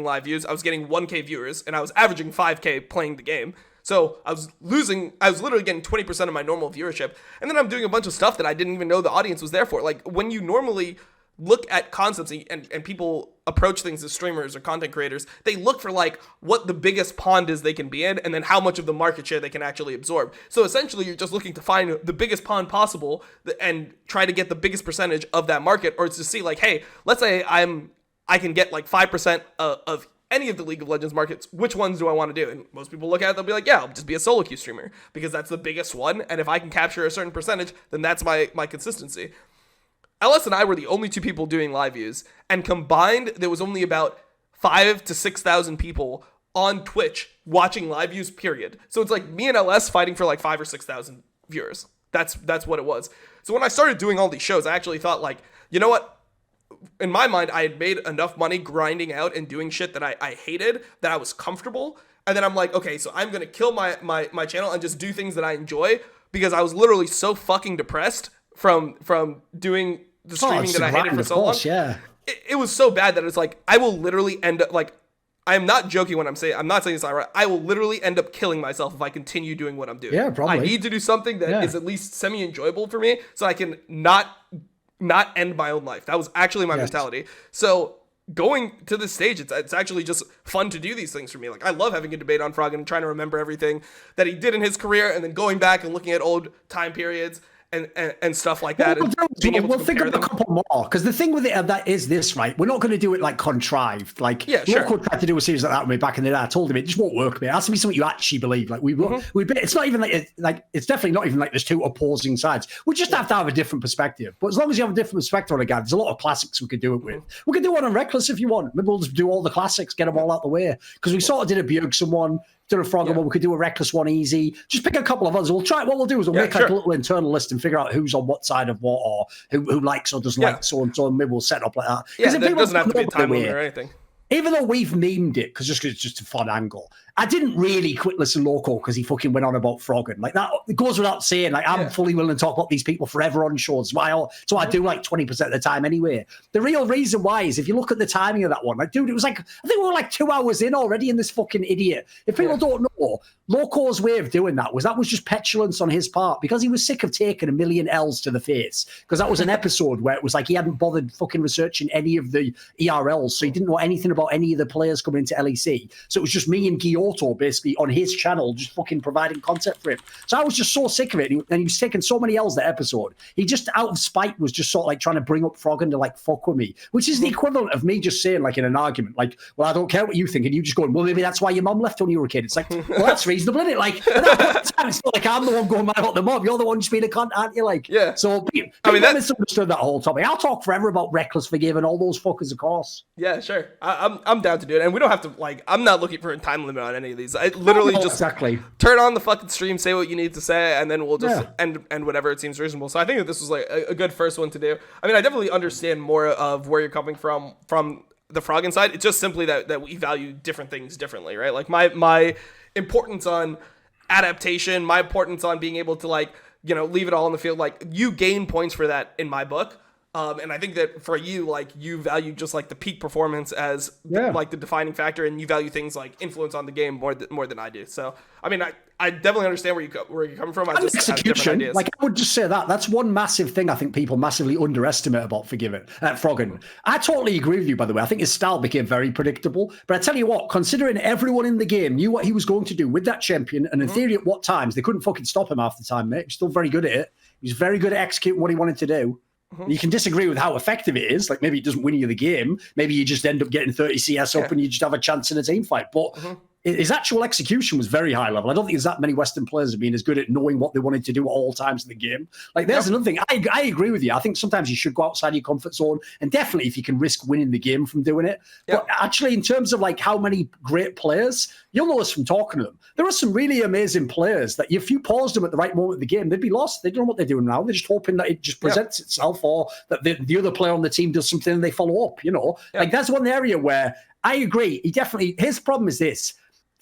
live views, I was getting 1K viewers, and I was averaging 5K playing the game. So I was literally getting 20% of my normal viewership. And then I'm doing a bunch of stuff that I didn't even know the audience was there for. Like, when you normally look at concepts and people approach things as streamers or content creators, they look for like what the biggest pond is they can be in, and then how much of the market share they can actually absorb. So essentially you're just looking to find the biggest pond possible and try to get the biggest percentage of that market, or to see like, hey, let's say I can get like 5% of any of the League of Legends markets. Which ones do I want to do? And most people look at it, they'll be like, yeah, I'll just be a solo queue streamer because that's the biggest one. And if I can capture a certain percentage, then that's my consistency. LS and I were the only 2 people doing live views, and combined, there was only about 5,000 to 6,000 people on Twitch watching live views, period. So it's like me and LS fighting for like 5,000 or 6,000 viewers. That's what it was. So when I started doing all these shows, I actually thought like, you know what? In my mind, I had made enough money grinding out and doing shit that I hated, that I was comfortable. And then I'm like, okay, so I'm going to kill my channel and just do things that I enjoy, because I was literally so fucking depressed from doing the streaming that I hated for so long. Yeah. It was so bad that it's like, I will literally end up like, I'm not joking when I'm not saying this outright. I will literally end up killing myself if I continue doing what I'm doing. Yeah, probably. I need to do something that is at least semi-enjoyable for me, so I can not end my own life. That was actually my mentality. So going to this stage, it's actually just fun to do these things for me. Like, I love having a debate on Froggen and trying to remember everything that he did in his career, and then going back and looking at old time periods and stuff like that. We'll think of a couple more, because the thing with it that is this, right? We're not going to do it like contrived. Like, Loco tried to do a series like that with me back in the day. I told him it just won't work, man. It has to be something you actually believe. Like it's not even like it's definitely not even like there's 2 opposing sides. We just have to have a different perspective. But as long as you have a different perspective on it, guys, there's a lot of classics we could do it with. We could do one on Reckless if you want. Maybe we'll just do all the classics, get them all out the way. Because we sort of did a Bjergsen one. Do a Froggen one, we could do a Reckless one easy. Just pick a couple of others. We'll try. What we'll do is we'll make like a little internal list and figure out who's on what side of what, or who likes or doesn't like so and so, and maybe we'll set up like that. Yeah, it doesn't have to be a time limit or anything. even though we've memed it, because it's just a fun angle, I didn't really quit listen Loco because he fucking went on about Froggen. Like, that, it goes without saying. Like, I'm fully willing to talk about these people forever on shows. So I do like 20% of the time anyway. The real reason why is if you look at the timing of that one, like, dude, it was like, I think we were like 2 hours in already in this fucking idiot. If people don't know, Loco's way of doing that was just petulance on his part because he was sick of taking a million L's to the face. Because that was an episode where it was like he hadn't bothered fucking researching any of the ERLs, so he didn't know anything about any of the players coming into LEC. So it was just me and Giotto basically on his channel just fucking providing content for him. So I was just so sick of it. And he was taking so many L's that episode. He just, out of spite, was just sort of like trying to bring up Froggen to like fuck with me, which is the equivalent of me just saying, like, in an argument, like, well, I don't care what you think. And you just going, well, maybe that's why your mum left when you were a kid. It's like, well, that's reasonable, isn't it? Like, at that point in time, it's not like I'm the one going mad about the mum. You're the one just being a cunt, aren't you? Like, yeah. So I mean, that misunderstood that whole topic. I'll talk forever about Reckless Forgive and all those fuckers, of course. Yeah, sure. I'm down to do it. And we don't have to, like, I'm not looking for a time limit on any of these. I literally just turn on the fucking stream, say what you need to say, and then we'll just end whatever it seems reasonable. So I think that this was like a good first one to do. I mean, I definitely understand more of where you're coming from the Froggen side. It's just simply that we value different things differently, right? Like my importance on adaptation, my importance on being able to, like, you know, leave it all on the field. Like, you gain points for that in my book. And I think that for you, like, you value just like the peak performance as like the defining factor, and you value things like influence on the game more than I do. So, I mean, I definitely understand where you're coming from. I just have different ideas. Like, I would just say that's one massive thing I think people massively underestimate about Froggen. I totally agree with you, by the way. I think his style became very predictable. But I tell you what, considering everyone in the game knew what he was going to do with that champion, and in theory at what times, they couldn't fucking stop him half the time, mate. He was still very good at it. He was very good at executing what he wanted to do. You can disagree with how effective it is. Like, maybe it doesn't win you the game. Maybe you just end up getting 30 CS up and you just have a chance in a team fight. But his actual execution was very high level. I don't think there's that many Western players have been as good at knowing what they wanted to do at all times in the game. Like, there's another thing. I agree with you. I think sometimes you should go outside your comfort zone, and definitely if you can risk winning the game from doing it. But actually, in terms of like how many great players, you'll know this from talking to them. There are some really amazing players that if you paused them at the right moment of the game, they'd be lost. They don't know what they're doing now. They're just hoping that it just presents itself, or that the other player on the team does something and they follow up, you know? Like, that's one area where I agree. His problem is this.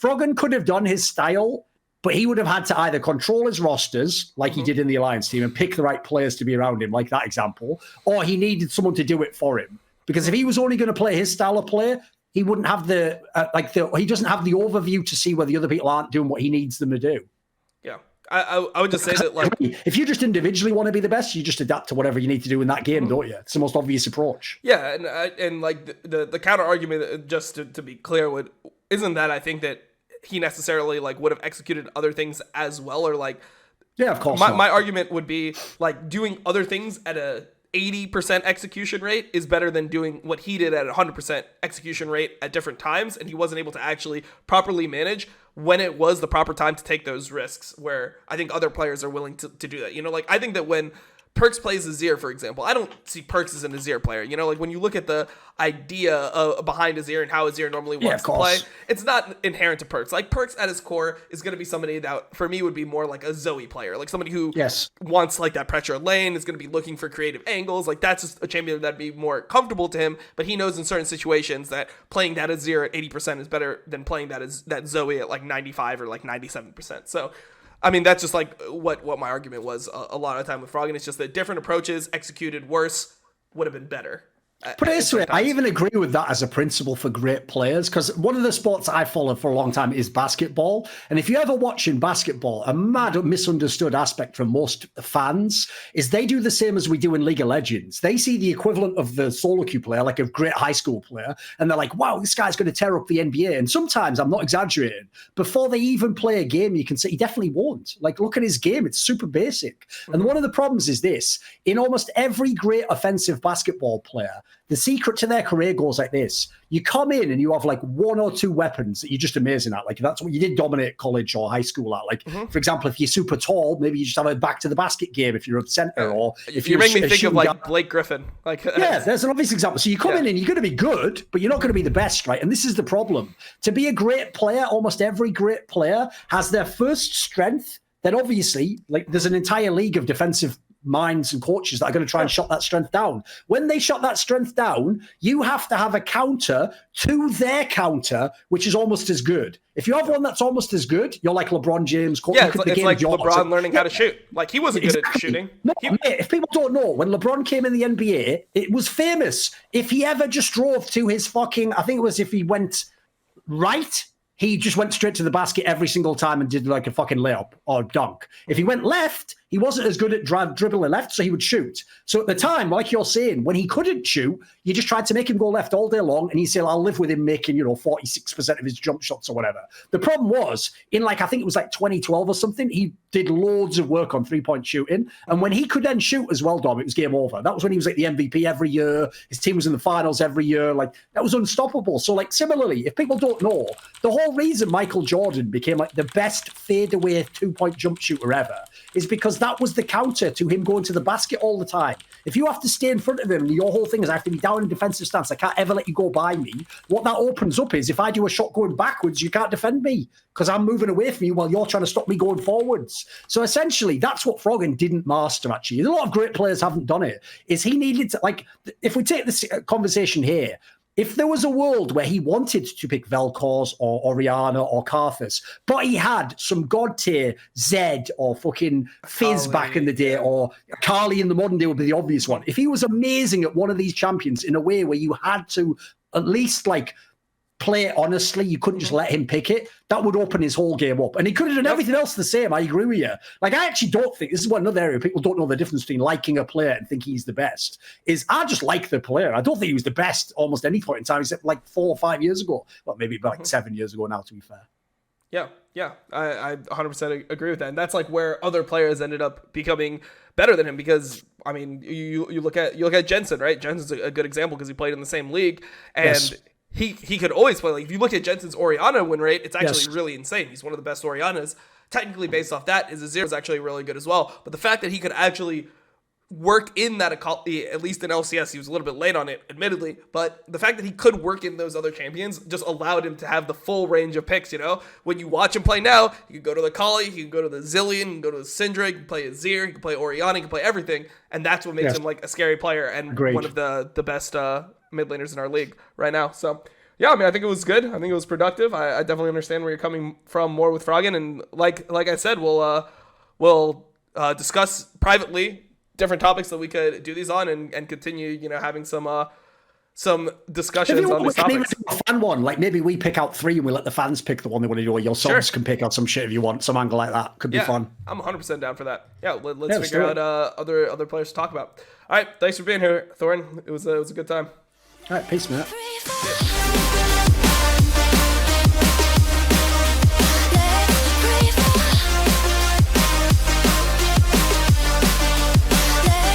Froggen could have done his style, but he would have had to either control his rosters like he did in the Alliance team and pick the right players to be around him, like that example, or he needed someone to do it for him. Because if he was only going to play his style of play, he wouldn't have he doesn't have the overview to see where the other people aren't doing what he needs them to do. Yeah. I would just say that, like, if you just individually want to be the best, you just adapt to whatever you need to do in that game, don't you? It's the most obvious approach. Yeah, and like the counter argument, just to be clear, isn't that I think that he necessarily like would have executed other things as well, or like, yeah, of course. My argument would be like doing other things at a 80% execution rate is better than doing what he did at 100% execution rate at different times, and he wasn't able to actually properly manage when it was the proper time to take those risks, where I think other players are willing to do that. You know, like, I think that when Perks plays Azir, for example, I don't see Perks as an Azir player. You know, like, when you look at the idea behind Azir and how Azir normally wants to play, it's not inherent to Perks. Like, Perks at his core is going to be somebody that, for me, would be more like a Zoe player. Like, somebody who wants, like, that pressure lane, is going to be looking for creative angles. Like, that's just a champion that'd be more comfortable to him, but he knows in certain situations that playing that Azir at 80% is better than playing that Zoe at, like, 95 or, like, 97%. So, I mean, that's just like what my argument was a lot of the time with Froggen. It's just that different approaches executed worse would have been better. Put it this way, I even agree with that as a principle for great players, because one of the sports I followed for a long time is basketball. And if you ever watch in basketball, a mad misunderstood aspect from most fans is they do the same as we do in League of Legends. They see the equivalent of the solo queue player, like a great high school player, and they're like, wow, this guy's going to tear up the NBA. And sometimes, I'm not exaggerating, before they even play a game, you can say he definitely won't. Like, look at his game. It's super basic. And one of the problems is this. In almost every great offensive basketball player, the secret to their career goes like this. You come in and you have like one or two weapons that you're just amazing at. Like, that's what you did dominate college or high school at. Like, for example, if you're super tall, maybe you just have a back to the basket game if you're at center, or if you make me think of like Blake Griffin. Like, yeah, there's an obvious example. So you come in and you're going to be good, but you're not going to be the best, right? And this is the problem. To be a great player, almost every great player has their first strength. Then obviously, like, there's an entire league of defensive minds and coaches that are going to try and shut that strength down. When they shut that strength down, you have to have a counter to their counter, which is almost as good. If you have one that's almost as good, you're like LeBron James. Yeah, it's like LeBron learning how to shoot. Like, he wasn't good at shooting. No, mate, if people don't know, when LeBron came in the NBA, it was famous. If he ever just drove to his fucking, I think it was if he went right, he just went straight to the basket every single time and did like a fucking layup or dunk. If he went left, he wasn't as good at dribbling left, so he would shoot. So at the time, like you're saying, when he couldn't shoot, you just tried to make him go left all day long, and he said, I'll live with him making, 46% of his jump shots or whatever. The problem was, in like, I think it was like 2012 or something, he did loads of work on three-point shooting, and when he could then shoot as well, Dom, it was game over. That was when he was like the MVP every year. His team was in the finals every year. Like, that was unstoppable. So like, similarly, if people don't know, the whole reason Michael Jordan became like the best fadeaway two-point jump shooter ever is because that was the counter to him going to the basket all the time. If you have to stay in front of him and your whole thing is I have to be down in defensive stance, I can't ever let you go by me, what that opens up is if I do a shot going backwards, you can't defend me because I'm moving away from you while you're trying to stop me going forwards. So essentially, that's what Froggen didn't master, actually. A lot of great players haven't done it, is he needed to, like, if we take this conversation here, if there was a world where he wanted to pick Vel'Koz or Oriana or Karthus, but he had some god tier Zed or fucking Fizz Carly, back in the day, or Carly in the modern day would be the obvious one. If he was amazing at one of these champions in a way where you had to at least like play it honestly, you couldn't just let him pick it, that would open his whole game up. And he could have done everything else the same. I agree with you. Like, I actually don't think, this is one another area people don't know the difference between liking a player and think he's the best, is I just like the player. I don't think he was the best almost any point in time, except like 4 or 5 years ago. Well, maybe about like 7 years ago now, to be fair. Yeah, I 100% agree with that. And that's like where other players ended up becoming better than him, because I mean, you look at Jensen, right? Jensen's a good example because he played in the same league, and yes. He could always play. Like, if you look at Jensen's Oriana win rate, it's actually really insane. He's one of the best Orianas. Technically, based off that, his Azir is actually really good as well. But the fact that he could actually work in that, at least in LCS, he was a little bit late on it, admittedly, but the fact that he could work in those other champions just allowed him to have the full range of picks, When you watch him play now, you can go to the Kali, you can go to the Zillion, you can go to the Syndra, you can play Azir, you can play Oriana, you can play everything, and that's what makes him like a scary player and one of the best mid laners in our league right now. So yeah, I mean, I think it was good. I think it was productive. I definitely understand where you're coming from more with Froggen, and like I said, we'll discuss privately different topics that we could do these on and continue, having some discussions on these topics. Maybe a fan one, like maybe we pick out 3 and we let the fans pick the one they want to do, or your subs can pick out some shit if you want, some angle like that. Could be fun. I'm 100% down for that. Yeah, let's figure out other players to talk about. All right, thanks for being here, Thorin. It was a good time. All right, peace, man. Yeah.